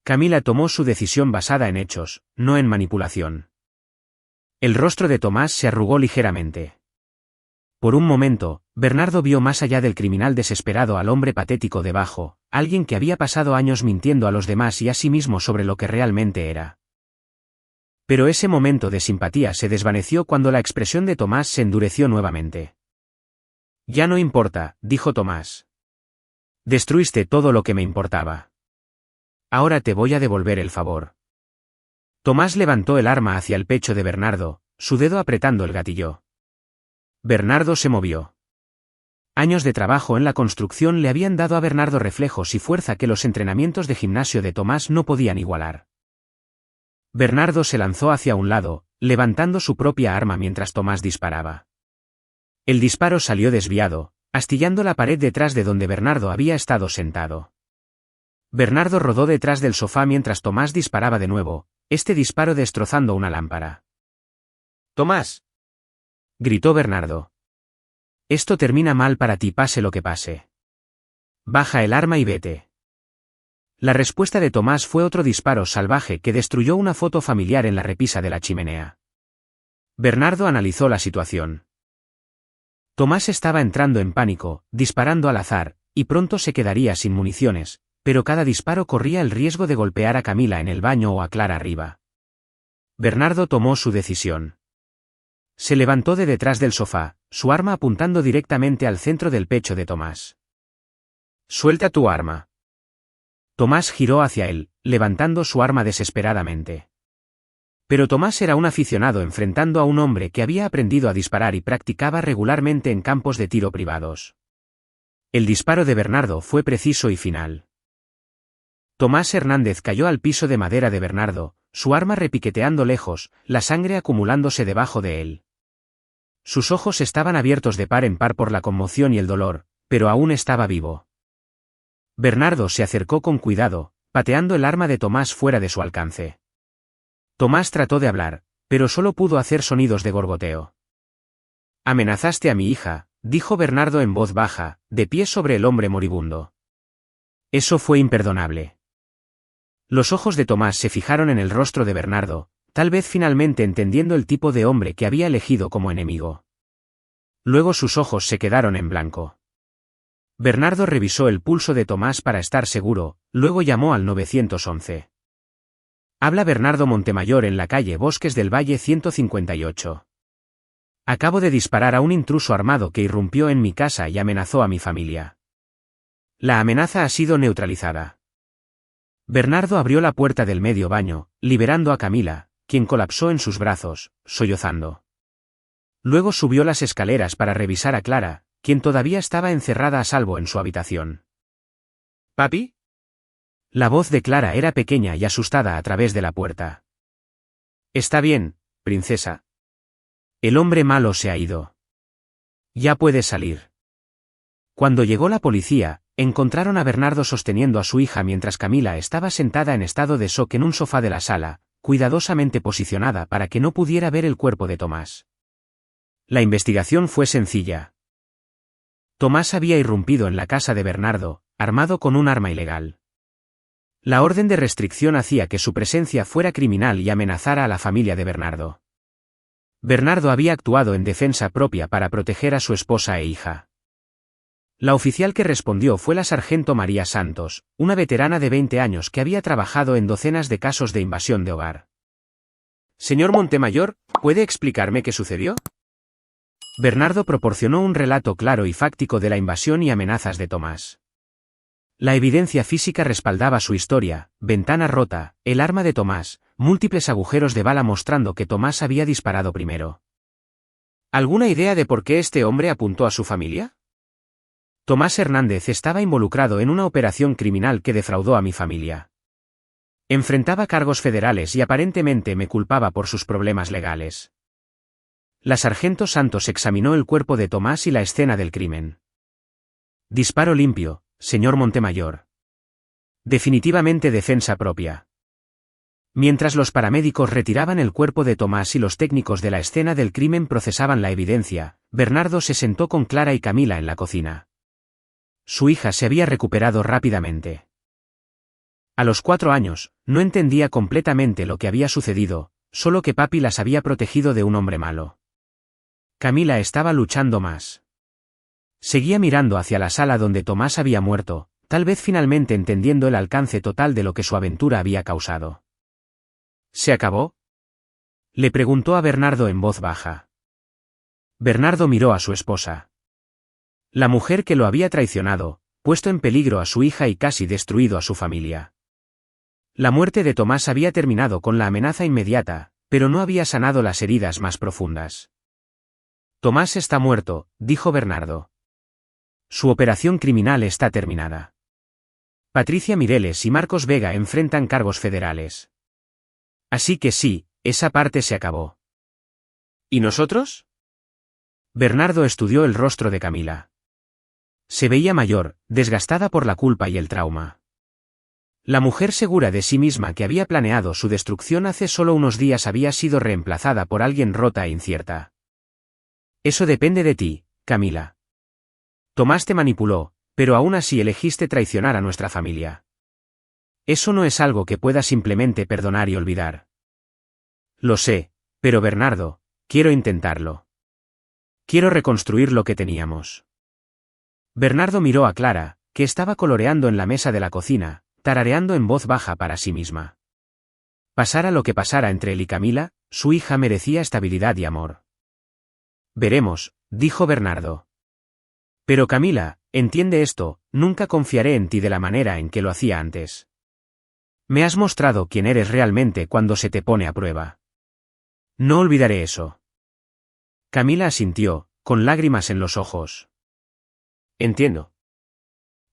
Camila tomó su decisión basada en hechos, no en manipulación. El rostro de Tomás se arrugó ligeramente. Por un momento, Bernardo vio más allá del criminal desesperado al hombre patético debajo, alguien que había pasado años mintiendo a los demás y a sí mismo sobre lo que realmente era. Pero ese momento de simpatía se desvaneció cuando la expresión de Tomás se endureció nuevamente. Ya no importa, dijo Tomás. Destruiste todo lo que me importaba. Ahora te voy a devolver el favor. Tomás levantó el arma hacia el pecho de Bernardo, su dedo apretando el gatillo. Bernardo se movió. Años de trabajo en la construcción le habían dado a Bernardo reflejos y fuerza que los entrenamientos de gimnasio de Tomás no podían igualar. Bernardo se lanzó hacia un lado, levantando su propia arma mientras Tomás disparaba. El disparo salió desviado, astillando la pared detrás de donde Bernardo había estado sentado. Bernardo rodó detrás del sofá mientras Tomás disparaba de nuevo, este disparo destrozando una lámpara. «¡Tomás!», gritó Bernardo. «Esto termina mal para ti pase lo que pase. Baja el arma y vete». La respuesta de Tomás fue otro disparo salvaje que destruyó una foto familiar en la repisa de la chimenea. Bernardo analizó la situación. Tomás estaba entrando en pánico, disparando al azar, y pronto se quedaría sin municiones, pero cada disparo corría el riesgo de golpear a Camila en el baño o a Clara arriba. Bernardo tomó su decisión. Se levantó de detrás del sofá, su arma apuntando directamente al centro del pecho de Tomás. «Suelta tu arma». Tomás giró hacia él, levantando su arma desesperadamente. Pero Tomás era un aficionado enfrentando a un hombre que había aprendido a disparar y practicaba regularmente en campos de tiro privados. El disparo de Bernardo fue preciso y final. Tomás Hernández cayó al piso de madera de Bernardo, su arma repiqueteando lejos, la sangre acumulándose debajo de él. Sus ojos estaban abiertos de par en par por la conmoción y el dolor, pero aún estaba vivo. Bernardo se acercó con cuidado, pateando el arma de Tomás fuera de su alcance. Tomás trató de hablar, pero solo pudo hacer sonidos de gorgoteo. «Amenazaste a mi hija», dijo Bernardo en voz baja, de pie sobre el hombre moribundo. «Eso fue imperdonable». Los ojos de Tomás se fijaron en el rostro de Bernardo, tal vez finalmente entendiendo el tipo de hombre que había elegido como enemigo. Luego sus ojos se quedaron en blanco. Bernardo revisó el pulso de Tomás para estar seguro, luego llamó al 911. «Habla Bernardo Montemayor en la calle Bosques del Valle 158. Acabo de disparar a un intruso armado que irrumpió en mi casa y amenazó a mi familia. La amenaza ha sido neutralizada». Bernardo abrió la puerta del medio baño, liberando a Camila, quien colapsó en sus brazos, sollozando. Luego subió las escaleras para revisar a Clara, quien todavía estaba encerrada a salvo en su habitación. «¿Papi?». La voz de Clara era pequeña y asustada a través de la puerta. «Está bien, princesa. El hombre malo se ha ido. Ya puedes salir». Cuando llegó la policía, encontraron a Bernardo sosteniendo a su hija mientras Camila estaba sentada en estado de shock en un sofá de la sala, cuidadosamente posicionada para que no pudiera ver el cuerpo de Tomás. La investigación fue sencilla. Tomás había irrumpido en la casa de Bernardo, armado con un arma ilegal. La orden de restricción hacía que su presencia fuera criminal y amenazara a la familia de Bernardo. Bernardo había actuado en defensa propia para proteger a su esposa e hija. La oficial que respondió fue la sargento María Santos, una veterana de 20 años que había trabajado en docenas de casos de invasión de hogar. «Señor Montemayor, ¿puede explicarme qué sucedió?». Bernardo proporcionó un relato claro y fáctico de la invasión y amenazas de Tomás. La evidencia física respaldaba su historia: ventana rota, el arma de Tomás, múltiples agujeros de bala mostrando que Tomás había disparado primero. ¿Alguna idea de por qué este hombre apuntó a su familia? Tomás Hernández estaba involucrado en una operación criminal que defraudó a mi familia. Enfrentaba cargos federales y aparentemente me culpaba por sus problemas legales. La sargento Santos examinó el cuerpo de Tomás y la escena del crimen. Disparo limpio, señor Montemayor. Definitivamente defensa propia. Mientras los paramédicos retiraban el cuerpo de Tomás y los técnicos de la escena del crimen procesaban la evidencia, Bernardo se sentó con Clara y Camila en la cocina. Su hija se había recuperado rápidamente. A los 4 años, no entendía completamente lo que había sucedido, solo que papi las había protegido de un hombre malo. Camila estaba luchando más. Seguía mirando hacia la sala donde Tomás había muerto, tal vez finalmente entendiendo el alcance total de lo que su aventura había causado. ¿Se acabó?, le preguntó a Bernardo en voz baja. Bernardo miró a su esposa. La mujer que lo había traicionado, puesto en peligro a su hija y casi destruido a su familia. La muerte de Tomás había terminado con la amenaza inmediata, pero no había sanado las heridas más profundas. Tomás está muerto, dijo Bernardo. Su operación criminal está terminada. Patricia Mireles y Marcos Vega enfrentan cargos federales. Así que sí, esa parte se acabó. ¿Y nosotros? Bernardo estudió el rostro de Camila. Se veía mayor, desgastada por la culpa y el trauma. La mujer segura de sí misma que había planeado su destrucción hace solo unos días había sido reemplazada por alguien rota e incierta. Eso depende de ti, Camila. Tomás te manipuló, pero aún así elegiste traicionar a nuestra familia. Eso no es algo que pueda simplemente perdonar y olvidar. Lo sé, pero Bernardo, quiero intentarlo. Quiero reconstruir lo que teníamos. Bernardo miró a Clara, que estaba coloreando en la mesa de la cocina, tarareando en voz baja para sí misma. Pasara lo que pasara entre él y Camila, su hija merecía estabilidad y amor. Veremos, dijo Bernardo. Pero Camila, entiende esto, nunca confiaré en ti de la manera en que lo hacía antes. Me has mostrado quién eres realmente cuando se te pone a prueba. No olvidaré eso. Camila asintió, con lágrimas en los ojos. Entiendo.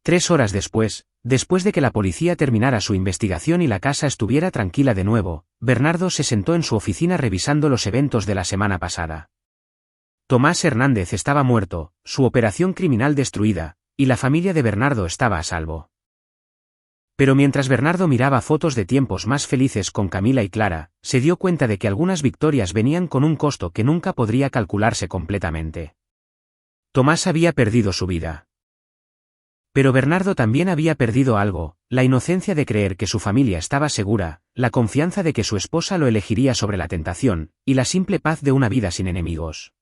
3 horas después de que la policía terminara su investigación y la casa estuviera tranquila de nuevo, Bernardo se sentó en su oficina revisando los eventos de la semana pasada. Tomás Hernández estaba muerto, su operación criminal destruida, y la familia de Bernardo estaba a salvo. Pero mientras Bernardo miraba fotos de tiempos más felices con Camila y Clara, se dio cuenta de que algunas victorias venían con un costo que nunca podría calcularse completamente. Tomás había perdido su vida. Pero Bernardo también había perdido algo, la inocencia de creer que su familia estaba segura, la confianza de que su esposa lo elegiría sobre la tentación, y la simple paz de una vida sin enemigos.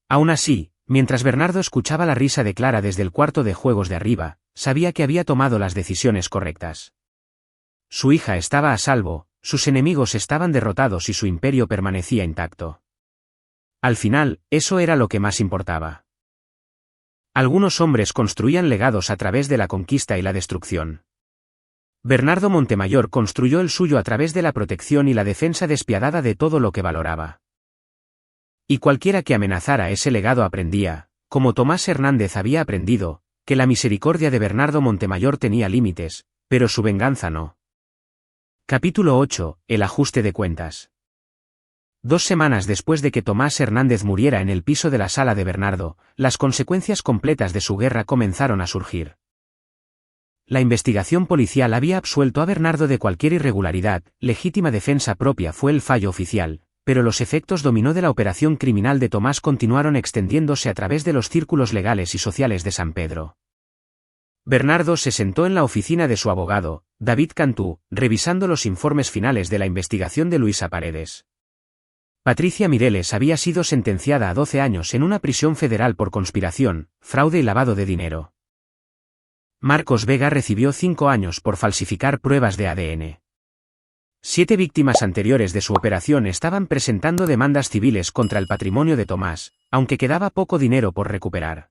Aún así, mientras Bernardo escuchaba la risa de Clara desde el cuarto de juegos de arriba, sabía que había tomado las decisiones correctas. Su hija estaba a salvo, sus enemigos estaban derrotados y su imperio permanecía intacto. Al final, eso era lo que más importaba. Algunos hombres construían legados a través de la conquista y la destrucción. Bernardo Montemayor construyó el suyo a través de la protección y la defensa despiadada de todo lo que valoraba. Y cualquiera que amenazara ese legado aprendía, como Tomás Hernández había aprendido, que la misericordia de Bernardo Montemayor tenía límites, pero su venganza no. Capítulo 8. El ajuste de cuentas. 2 semanas después de que Tomás Hernández muriera en el piso de la sala de Bernardo, las consecuencias completas de su guerra comenzaron a surgir. La investigación policial había absuelto a Bernardo de cualquier irregularidad, legítima defensa propia fue el fallo oficial, pero los efectos dominó de la operación criminal de Tomás continuaron extendiéndose a través de los círculos legales y sociales de San Pedro. Bernardo se sentó en la oficina de su abogado, David Cantú, revisando los informes finales de la investigación de Luisa Paredes. Patricia Mireles había sido sentenciada a 12 años en una prisión federal por conspiración, fraude y lavado de dinero. Marcos Vega recibió 5 años por falsificar pruebas de ADN. 7 víctimas anteriores de su operación estaban presentando demandas civiles contra el patrimonio de Tomás, aunque quedaba poco dinero por recuperar.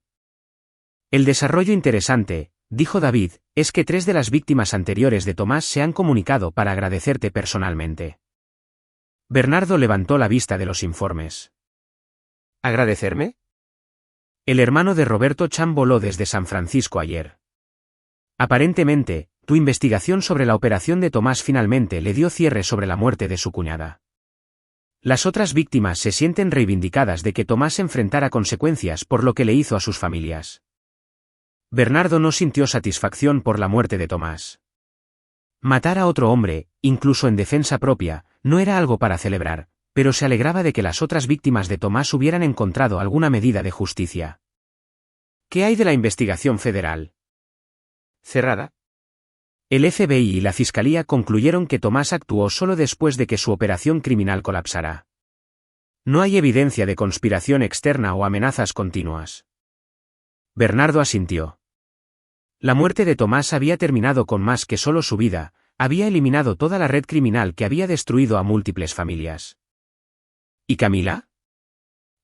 El desarrollo interesante, dijo David, es que 3 de las víctimas anteriores de Tomás se han comunicado para agradecerte personalmente. Bernardo levantó la vista de los informes. ¿Agradecerme? El hermano de Roberto Chan voló desde San Francisco ayer. Aparentemente, tu investigación sobre la operación de Tomás finalmente le dio cierre sobre la muerte de su cuñada. Las otras víctimas se sienten reivindicadas de que Tomás enfrentara consecuencias por lo que le hizo a sus familias. Bernardo no sintió satisfacción por la muerte de Tomás. Matar a otro hombre, incluso en defensa propia, no era algo para celebrar, pero se alegraba de que las otras víctimas de Tomás hubieran encontrado alguna medida de justicia. ¿Qué hay de la investigación federal? Cerrada. El FBI y la Fiscalía concluyeron que Tomás actuó solo después de que su operación criminal colapsara. No hay evidencia de conspiración externa o amenazas continuas. Bernardo asintió. La muerte de Tomás había terminado con más que solo su vida, había eliminado toda la red criminal que había destruido a múltiples familias. ¿Y Camila?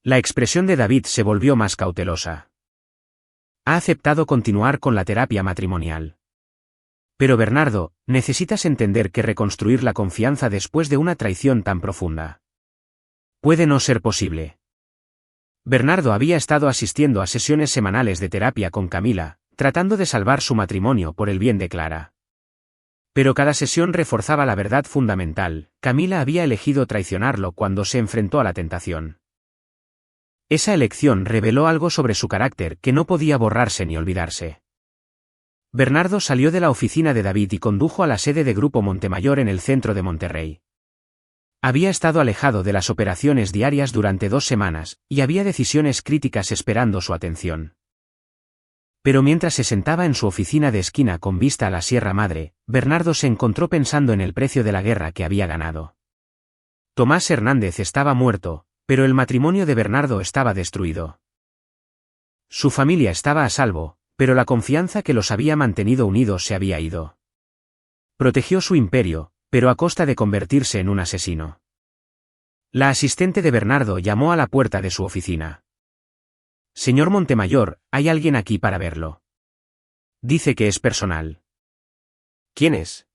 La expresión de David se volvió más cautelosa. Ha aceptado continuar con la terapia matrimonial. Pero Bernardo, necesitas entender que reconstruir la confianza después de una traición tan profunda puede no ser posible. Bernardo había estado asistiendo a sesiones semanales de terapia con Camila, tratando de salvar su matrimonio por el bien de Clara. Pero cada sesión reforzaba la verdad fundamental: Camila había elegido traicionarlo cuando se enfrentó a la tentación. Esa elección reveló algo sobre su carácter que no podía borrarse ni olvidarse. Bernardo salió de la oficina de David y condujo a la sede de Grupo Montemayor en el centro de Monterrey. Había estado alejado de las operaciones diarias durante 2 semanas, y había decisiones críticas esperando su atención. Pero mientras se sentaba en su oficina de esquina con vista a la Sierra Madre, Bernardo se encontró pensando en el precio de la guerra que había ganado. Tomás Hernández estaba muerto, pero el matrimonio de Bernardo estaba destruido. Su familia estaba a salvo, pero la confianza que los había mantenido unidos se había ido. Protegió su imperio, pero a costa de convertirse en un asesino. La asistente de Bernardo llamó a la puerta de su oficina. Señor Montemayor, hay alguien aquí para verlo. Dice que es personal. ¿Quién es?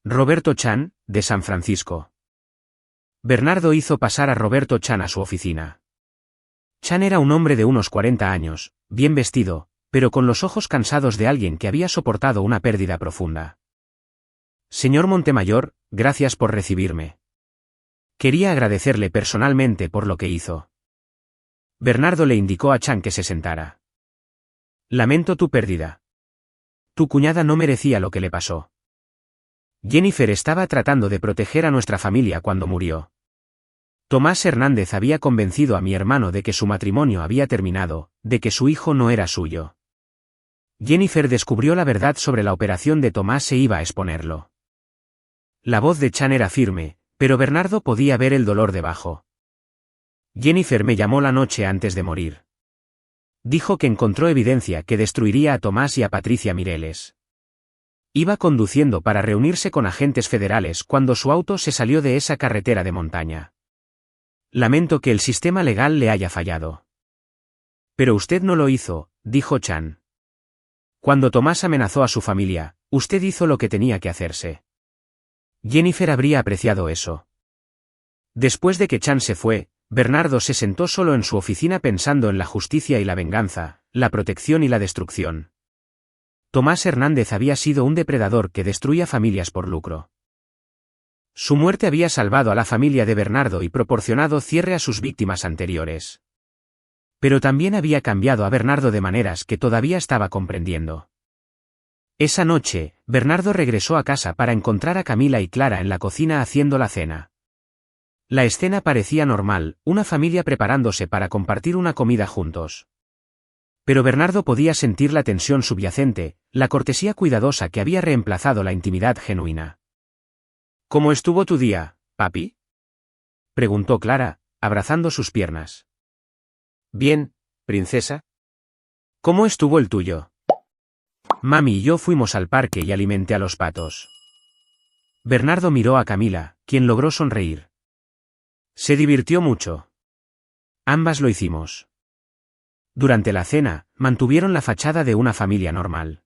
Roberto Chan, de San Francisco. Bernardo hizo pasar a Roberto Chan a su oficina. Chan era un hombre de unos 40 años, bien vestido, pero con los ojos cansados de alguien que había soportado una pérdida profunda. Señor Montemayor, gracias por recibirme. Quería agradecerle personalmente por lo que hizo. Bernardo le indicó a Chan que se sentara. Lamento tu pérdida. Tu cuñada no merecía lo que le pasó. Jennifer estaba tratando de proteger a nuestra familia cuando murió. Tomás Hernández había convencido a mi hermano de que su matrimonio había terminado, de que su hijo no era suyo. Jennifer descubrió la verdad sobre la operación de Tomás e iba a exponerlo. La voz de Chan era firme, pero Bernardo podía ver el dolor debajo. Jennifer me llamó la noche antes de morir. Dijo que encontró evidencia que destruiría a Tomás y a Patricia Mireles. Iba conduciendo para reunirse con agentes federales cuando su auto se salió de esa carretera de montaña. Lamento que el sistema legal le haya fallado. Pero usted no lo hizo, dijo Chan. Cuando Tomás amenazó a su familia, usted hizo lo que tenía que hacerse. Jennifer habría apreciado eso. Después de que Chan se fue, Bernardo se sentó solo en su oficina pensando en la justicia y la venganza, la protección y la destrucción. Tomás Hernández había sido un depredador que destruía familias por lucro. Su muerte había salvado a la familia de Bernardo y proporcionado cierre a sus víctimas anteriores. Pero también había cambiado a Bernardo de maneras que todavía estaba comprendiendo. Esa noche, Bernardo regresó a casa para encontrar a Camila y Clara en la cocina haciendo la cena. La escena parecía normal, una familia preparándose para compartir una comida juntos. Pero Bernardo podía sentir la tensión subyacente, la cortesía cuidadosa que había reemplazado la intimidad genuina. ¿Cómo estuvo tu día, papi? Preguntó Clara, abrazando sus piernas. Bien, princesa. ¿Cómo estuvo el tuyo? Mami y yo fuimos al parque y alimenté a los patos. Bernardo miró a Camila, quien logró sonreír. Se divirtió mucho. Ambas lo hicimos. Durante la cena, mantuvieron la fachada de una familia normal.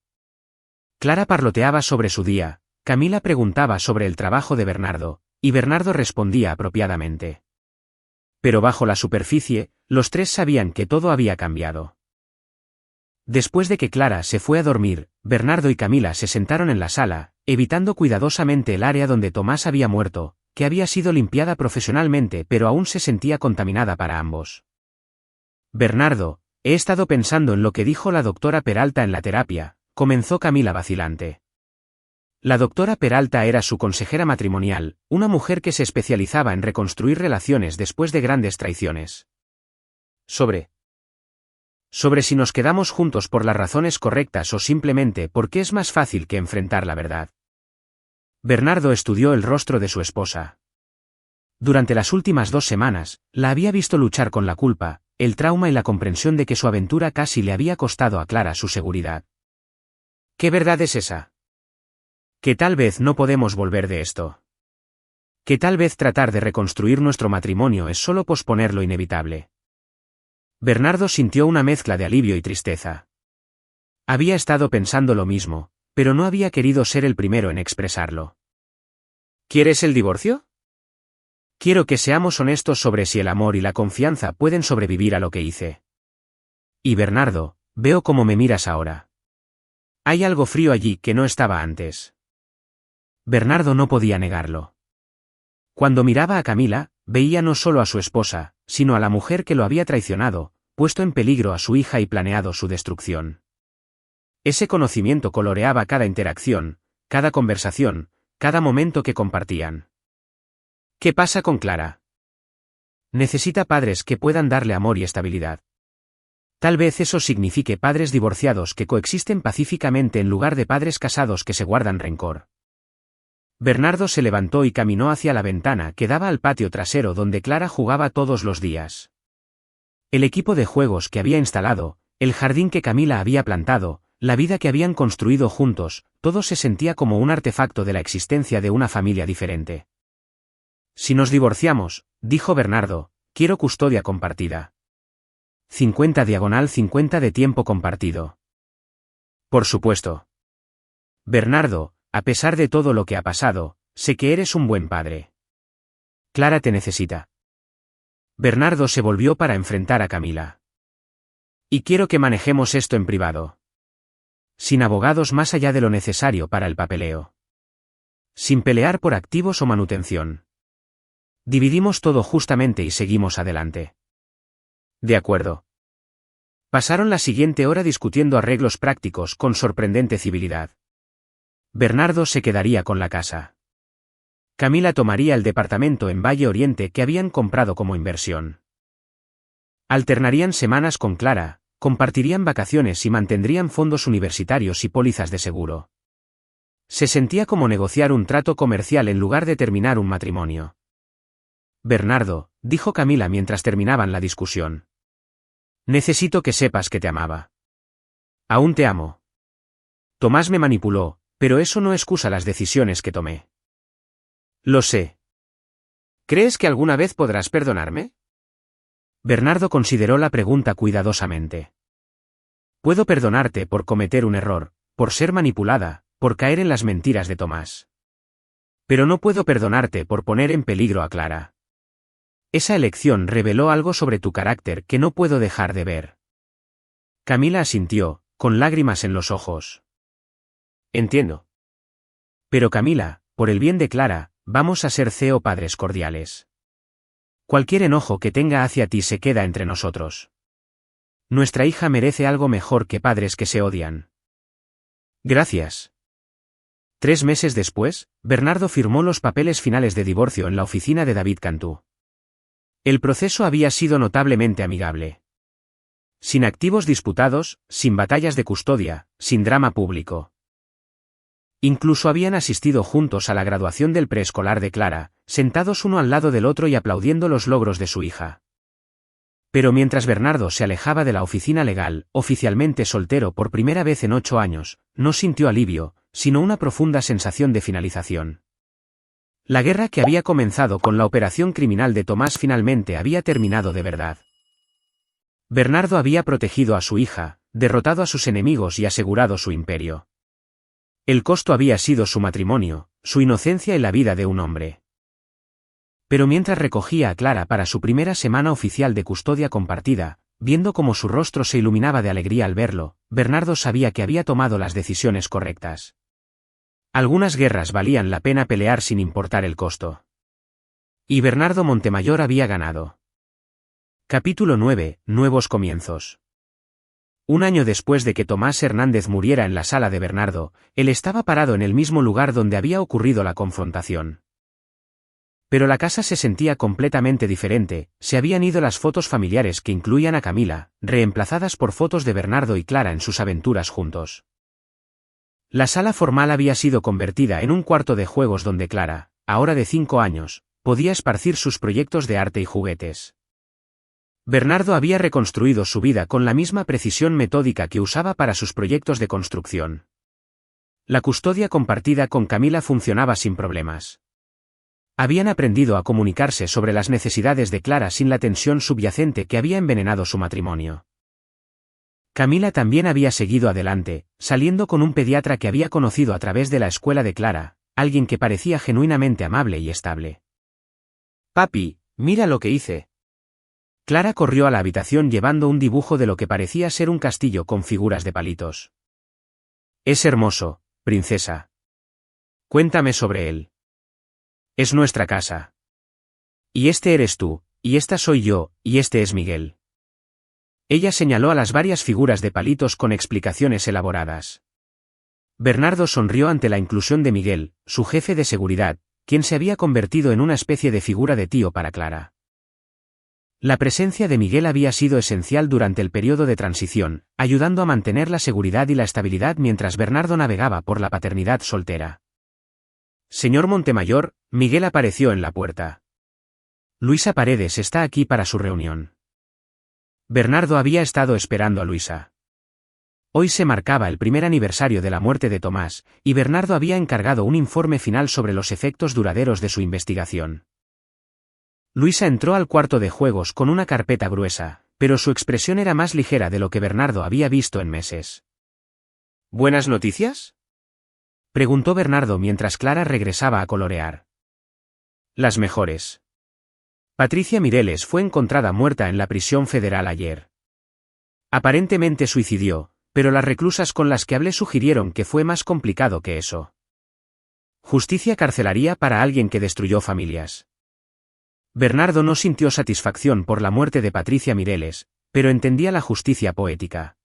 Clara parloteaba sobre su día, Camila preguntaba sobre el trabajo de Bernardo, y Bernardo respondía apropiadamente. Pero bajo la superficie, los tres sabían que todo había cambiado. Después de que Clara se fue a dormir, Bernardo y Camila se sentaron en la sala, evitando cuidadosamente el área donde Tomás había muerto, que había sido limpiada profesionalmente pero aún se sentía contaminada para ambos. Bernardo, he estado pensando en lo que dijo la doctora Peralta en la terapia, comenzó Camila vacilante. La doctora Peralta era su consejera matrimonial, una mujer que se especializaba en reconstruir relaciones después de grandes traiciones. Sobre si nos quedamos juntos por las razones correctas o simplemente porque es más fácil que enfrentar la verdad. Bernardo estudió el rostro de su esposa. Durante las últimas 2 semanas, la había visto luchar con la culpa, el trauma y la comprensión de que su aventura casi le había costado a Clara su seguridad. ¿Qué verdad es esa? Que tal vez no podemos volver de esto. Que tal vez tratar de reconstruir nuestro matrimonio es solo posponer lo inevitable. Bernardo sintió una mezcla de alivio y tristeza. Había estado pensando lo mismo, pero no había querido ser el primero en expresarlo. ¿Quieres el divorcio? Quiero que seamos honestos sobre si el amor y la confianza pueden sobrevivir a lo que hice. Y Bernardo, veo cómo me miras ahora. Hay algo frío allí que no estaba antes. Bernardo no podía negarlo. Cuando miraba a Camila, veía no solo a su esposa, sino a la mujer que lo había traicionado, puesto en peligro a su hija y planeado su destrucción. Ese conocimiento coloreaba cada interacción, cada conversación, cada momento que compartían. ¿Qué pasa con Clara? Necesita padres que puedan darle amor y estabilidad. Tal vez eso signifique padres divorciados que coexisten pacíficamente en lugar de padres casados que se guardan rencor. Bernardo se levantó y caminó hacia la ventana que daba al patio trasero donde Clara jugaba todos los días. El equipo de juegos que había instalado, el jardín que Camila había plantado, la vida que habían construido juntos, todo se sentía como un artefacto de la existencia de una familia diferente. Si nos divorciamos, dijo Bernardo, quiero custodia compartida. 50/50 de tiempo compartido. Por supuesto. Bernardo, a pesar de todo lo que ha pasado, sé que eres un buen padre. Clara te necesita. Bernardo se volvió para enfrentar a Camila. Y quiero que manejemos esto en privado. Sin abogados más allá de lo necesario para el papeleo. Sin pelear por activos o manutención. Dividimos todo justamente y seguimos adelante. De acuerdo. Pasaron la siguiente hora discutiendo arreglos prácticos con sorprendente civilidad. Bernardo se quedaría con la casa. Camila tomaría el departamento en Valle Oriente que habían comprado como inversión. Alternarían semanas con Clara, compartirían vacaciones y mantendrían fondos universitarios y pólizas de seguro. Se sentía como negociar un trato comercial en lugar de terminar un matrimonio. Bernardo, dijo Camila mientras terminaban la discusión. Necesito que sepas que te amaba. Aún te amo. Tomás me manipuló, pero eso no excusa las decisiones que tomé. Lo sé. ¿Crees que alguna vez podrás perdonarme? Bernardo consideró la pregunta cuidadosamente. Puedo perdonarte por cometer un error, por ser manipulada, por caer en las mentiras de Tomás. Pero no puedo perdonarte por poner en peligro a Clara. Esa elección reveló algo sobre tu carácter que no puedo dejar de ver. Camila asintió, con lágrimas en los ojos. Entiendo. Pero Camila, por el bien de Clara, vamos a ser padres cordiales. Cualquier enojo que tenga hacia ti se queda entre nosotros. Nuestra hija merece algo mejor que padres que se odian. Gracias. 3 meses después, Bernardo firmó los papeles finales de divorcio en la oficina de David Cantú. El proceso había sido notablemente amigable. Sin activos disputados, sin batallas de custodia, sin drama público. Incluso habían asistido juntos a la graduación del preescolar de Clara, sentados uno al lado del otro y aplaudiendo los logros de su hija. Pero mientras Bernardo se alejaba de la oficina legal, oficialmente soltero por primera vez en 8 años, no sintió alivio, sino una profunda sensación de finalización. La guerra que había comenzado con la operación criminal de Tomás finalmente había terminado de verdad. Bernardo había protegido a su hija, derrotado a sus enemigos y asegurado su imperio. El costo había sido su matrimonio, su inocencia y la vida de un hombre. Pero mientras recogía a Clara para su primera semana oficial de custodia compartida, viendo cómo su rostro se iluminaba de alegría al verlo, Bernardo sabía que había tomado las decisiones correctas. Algunas guerras valían la pena pelear sin importar el costo. Y Bernardo Montemayor había ganado. Capítulo 9. Nuevos comienzos. Un año después de que Tomás Hernández muriera en la sala de Bernardo, él estaba parado en el mismo lugar donde había ocurrido la confrontación. Pero la casa se sentía completamente diferente, se habían ido las fotos familiares que incluían a Camila, reemplazadas por fotos de Bernardo y Clara en sus aventuras juntos. La sala formal había sido convertida en un cuarto de juegos donde Clara, ahora de 5 años, podía esparcir sus proyectos de arte y juguetes. Bernardo había reconstruido su vida con la misma precisión metódica que usaba para sus proyectos de construcción. La custodia compartida con Camila funcionaba sin problemas. Habían aprendido a comunicarse sobre las necesidades de Clara sin la tensión subyacente que había envenenado su matrimonio. Camila también había seguido adelante, saliendo con un pediatra que había conocido a través de la escuela de Clara, alguien que parecía genuinamente amable y estable. «Papi, mira lo que hice». Clara corrió a la habitación llevando un dibujo de lo que parecía ser un castillo con figuras de palitos. «Es hermoso, princesa. Cuéntame sobre él». «Es nuestra casa. Y este eres tú, y esta soy yo, y este es Miguel». Ella señaló a las varias figuras de palitos con explicaciones elaboradas. Bernardo sonrió ante la inclusión de Miguel, su jefe de seguridad, quien se había convertido en una especie de figura de tío para Clara. La presencia de Miguel había sido esencial durante el periodo de transición, ayudando a mantener la seguridad y la estabilidad mientras Bernardo navegaba por la paternidad soltera. «Señor Montemayor», Miguel apareció en la puerta. «Luisa Paredes está aquí para su reunión». Bernardo había estado esperando a Luisa. Hoy se marcaba el primer aniversario de la muerte de Tomás, y Bernardo había encargado un informe final sobre los efectos duraderos de su investigación. Luisa entró al cuarto de juegos con una carpeta gruesa, pero su expresión era más ligera de lo que Bernardo había visto en meses. «¿Buenas noticias?», preguntó Bernardo mientras Clara regresaba a colorear. «Las mejores. Patricia Mireles fue encontrada muerta en la prisión federal ayer. Aparentemente suicidió, pero las reclusas con las que hablé sugirieron que fue más complicado que eso. Justicia carcelaria para alguien que destruyó familias». Bernardo no sintió satisfacción por la muerte de Patricia Mireles, pero entendía la justicia poética.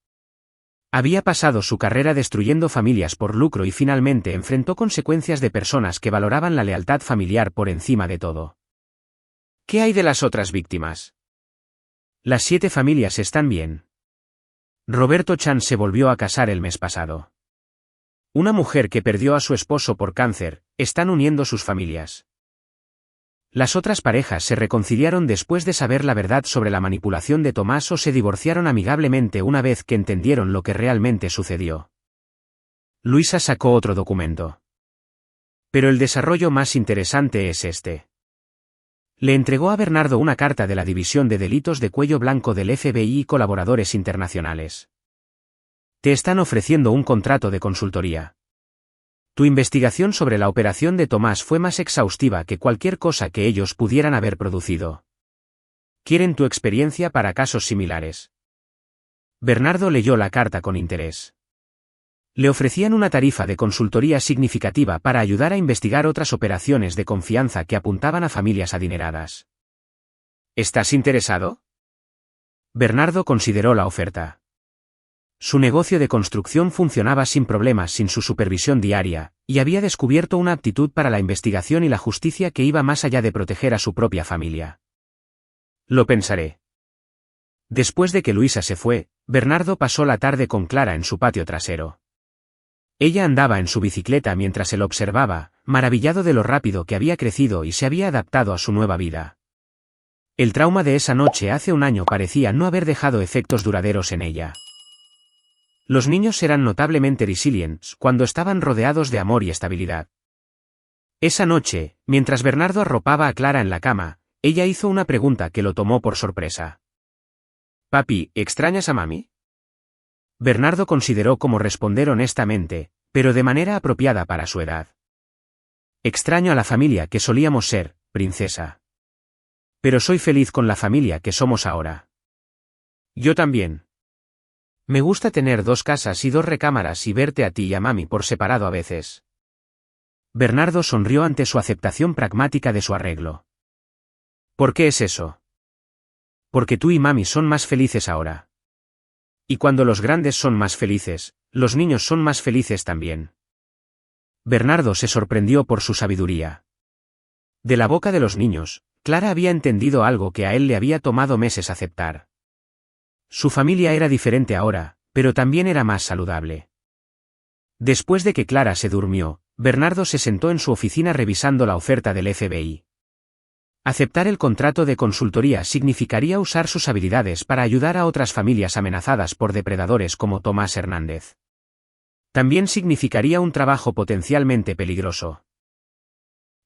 Había pasado su carrera destruyendo familias por lucro y finalmente enfrentó consecuencias de personas que valoraban la lealtad familiar por encima de todo. «¿Qué hay de las otras víctimas?». «Las 7 familias están bien. Roberto Chan se volvió a casar el mes pasado. Una mujer que perdió a su esposo por cáncer, están uniendo sus familias. Las otras parejas se reconciliaron después de saber la verdad sobre la manipulación de Tomás o se divorciaron amigablemente una vez que entendieron lo que realmente sucedió». Luisa sacó otro documento. «Pero el desarrollo más interesante es este». Le entregó a Bernardo una carta de la División de Delitos de Cuello Blanco del FBI y colaboradores internacionales. «Te están ofreciendo un contrato de consultoría. Tu investigación sobre la operación de Tomás fue más exhaustiva que cualquier cosa que ellos pudieran haber producido. Quieren tu experiencia para casos similares». Bernardo leyó la carta con interés. Le ofrecían una tarifa de consultoría significativa para ayudar a investigar otras operaciones de confianza que apuntaban a familias adineradas. «¿Estás interesado?». Bernardo consideró la oferta. Su negocio de construcción funcionaba sin problemas sin su supervisión diaria, y había descubierto una aptitud para la investigación y la justicia que iba más allá de proteger a su propia familia. «Lo pensaré». Después de que Luisa se fue, Bernardo pasó la tarde con Clara en su patio trasero. Ella andaba en su bicicleta mientras él observaba, maravillado de lo rápido que había crecido y se había adaptado a su nueva vida. El trauma de esa noche hace un año parecía no haber dejado efectos duraderos en ella. Los niños eran notablemente resilientes cuando estaban rodeados de amor y estabilidad. Esa noche, mientras Bernardo arropaba a Clara en la cama, ella hizo una pregunta que lo tomó por sorpresa. «Papi, ¿extrañas a mami?». Bernardo consideró cómo responder honestamente, pero de manera apropiada para su edad. «Extraño a la familia que solíamos ser, princesa. Pero soy feliz con la familia que somos ahora». «Yo también. Me gusta tener 2 casas y 2 recámaras y verte a ti y a mami por separado a veces». Bernardo sonrió ante su aceptación pragmática de su arreglo. «¿Por qué es eso?». «Porque tú y mami son más felices ahora. Y cuando los grandes son más felices, los niños son más felices también. Bernardo se sorprendió por su sabiduría. De la boca de los niños, Clara había entendido algo que a él le había tomado meses aceptar. Su familia era diferente ahora, pero también era más saludable. Después de que Clara se durmió, Bernardo se sentó en su oficina revisando la oferta del FBI. Aceptar el contrato de consultoría significaría usar sus habilidades para ayudar a otras familias amenazadas por depredadores como Tomás Hernández. También significaría un trabajo potencialmente peligroso.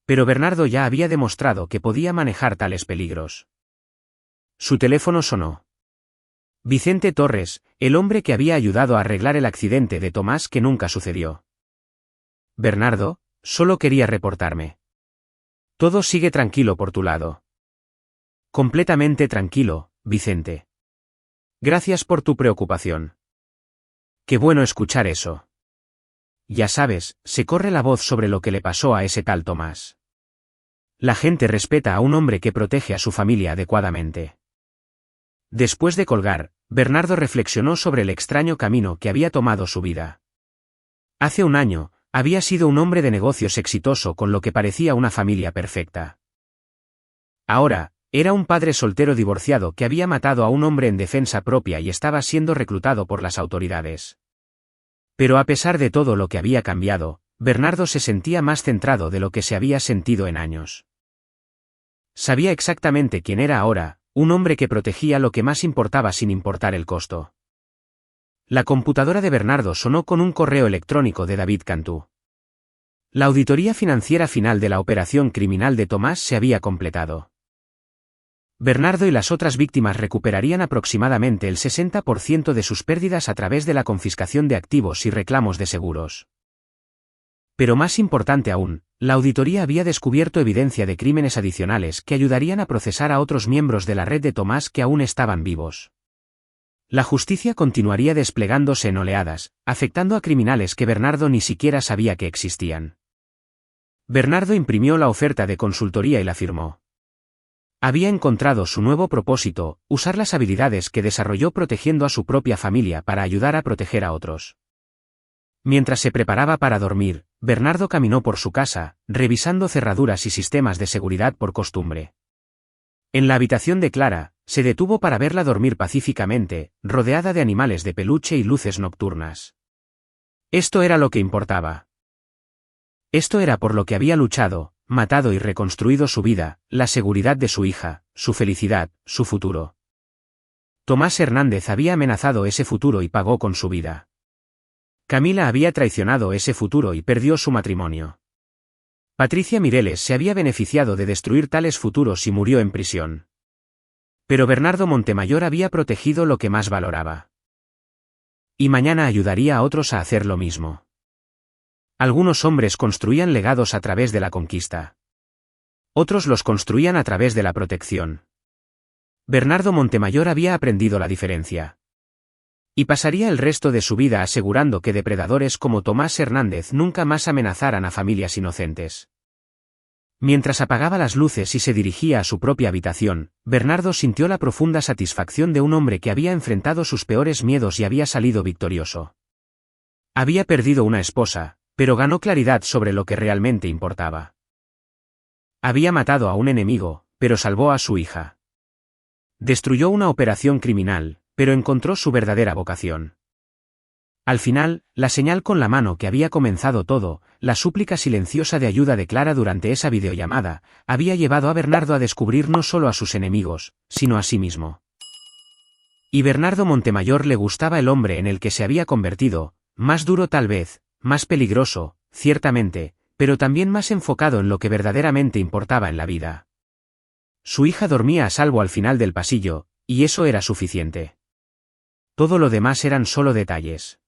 Pero Bernardo ya había demostrado que podía manejar tales peligros. Su teléfono sonó. Vicente Torres, el hombre que había ayudado a arreglar el accidente de Tomás que nunca sucedió. Bernardo, solo quería reportarme. Todo sigue tranquilo por tu lado. Completamente tranquilo, Vicente. Gracias por tu preocupación. Qué bueno escuchar eso. Ya sabes, se corre la voz sobre lo que le pasó a ese tal Tomás. La gente respeta a un hombre que protege a su familia adecuadamente. Después de colgar, Bernardo reflexionó sobre el extraño camino que había tomado su vida. Hace un año, había sido un hombre de negocios exitoso con lo que parecía una familia perfecta. Ahora, era un padre soltero divorciado que había matado a un hombre en defensa propia y estaba siendo reclutado por las autoridades. Pero a pesar de todo lo que había cambiado, Bernardo se sentía más centrado de lo que se había sentido en años. Sabía exactamente quién era ahora, un hombre que protegía lo que más importaba sin importar el costo. La computadora de Bernardo sonó con un correo electrónico de David Cantú. La auditoría financiera final de la operación criminal de Tomás se había completado. Bernardo y las otras víctimas recuperarían aproximadamente el 60% de sus pérdidas a través de la confiscación de activos y reclamos de seguros. Pero más importante aún, la auditoría había descubierto evidencia de crímenes adicionales que ayudarían a procesar a otros miembros de la red de Tomás que aún estaban vivos. La justicia continuaría desplegándose en oleadas, afectando a criminales que Bernardo ni siquiera sabía que existían. Bernardo imprimió la oferta de consultoría y la firmó. Había encontrado su nuevo propósito, usar las habilidades que desarrolló protegiendo a su propia familia para ayudar a proteger a otros. Mientras se preparaba para dormir, Bernardo caminó por su casa, revisando cerraduras y sistemas de seguridad por costumbre. En la habitación de Clara, se detuvo para verla dormir pacíficamente, rodeada de animales de peluche y luces nocturnas. Esto era lo que importaba. Esto era por lo que había luchado, matado y reconstruido su vida, la seguridad de su hija, su felicidad, su futuro. Tomás Hernández había amenazado ese futuro y pagó con su vida. Camila había traicionado ese futuro y perdió su matrimonio. Patricia Mireles se había beneficiado de destruir tales futuros y murió en prisión. Pero Bernardo Montemayor había protegido lo que más valoraba. Y mañana ayudaría a otros a hacer lo mismo. Algunos hombres construían legados a través de la conquista. Otros los construían a través de la protección. Bernardo Montemayor había aprendido la diferencia. Y pasaría el resto de su vida asegurando que depredadores como Tomás Hernández nunca más amenazaran a familias inocentes. Mientras apagaba las luces y se dirigía a su propia habitación, Bernardo sintió la profunda satisfacción de un hombre que había enfrentado sus peores miedos y había salido victorioso. Había perdido una esposa, pero ganó claridad sobre lo que realmente importaba. Había matado a un enemigo, pero salvó a su hija. Destruyó una operación criminal, pero encontró su verdadera vocación. Al final, la señal con la mano que había comenzado todo, la súplica silenciosa de ayuda de Clara durante esa videollamada, había llevado a Bernardo a descubrir no solo a sus enemigos, sino a sí mismo. Y Bernardo Montemayor le gustaba el hombre en el que se había convertido, más duro tal vez, más peligroso, ciertamente, pero también más enfocado en lo que verdaderamente importaba en la vida. Su hija dormía a salvo al final del pasillo, y eso era suficiente. Todo lo demás eran solo detalles.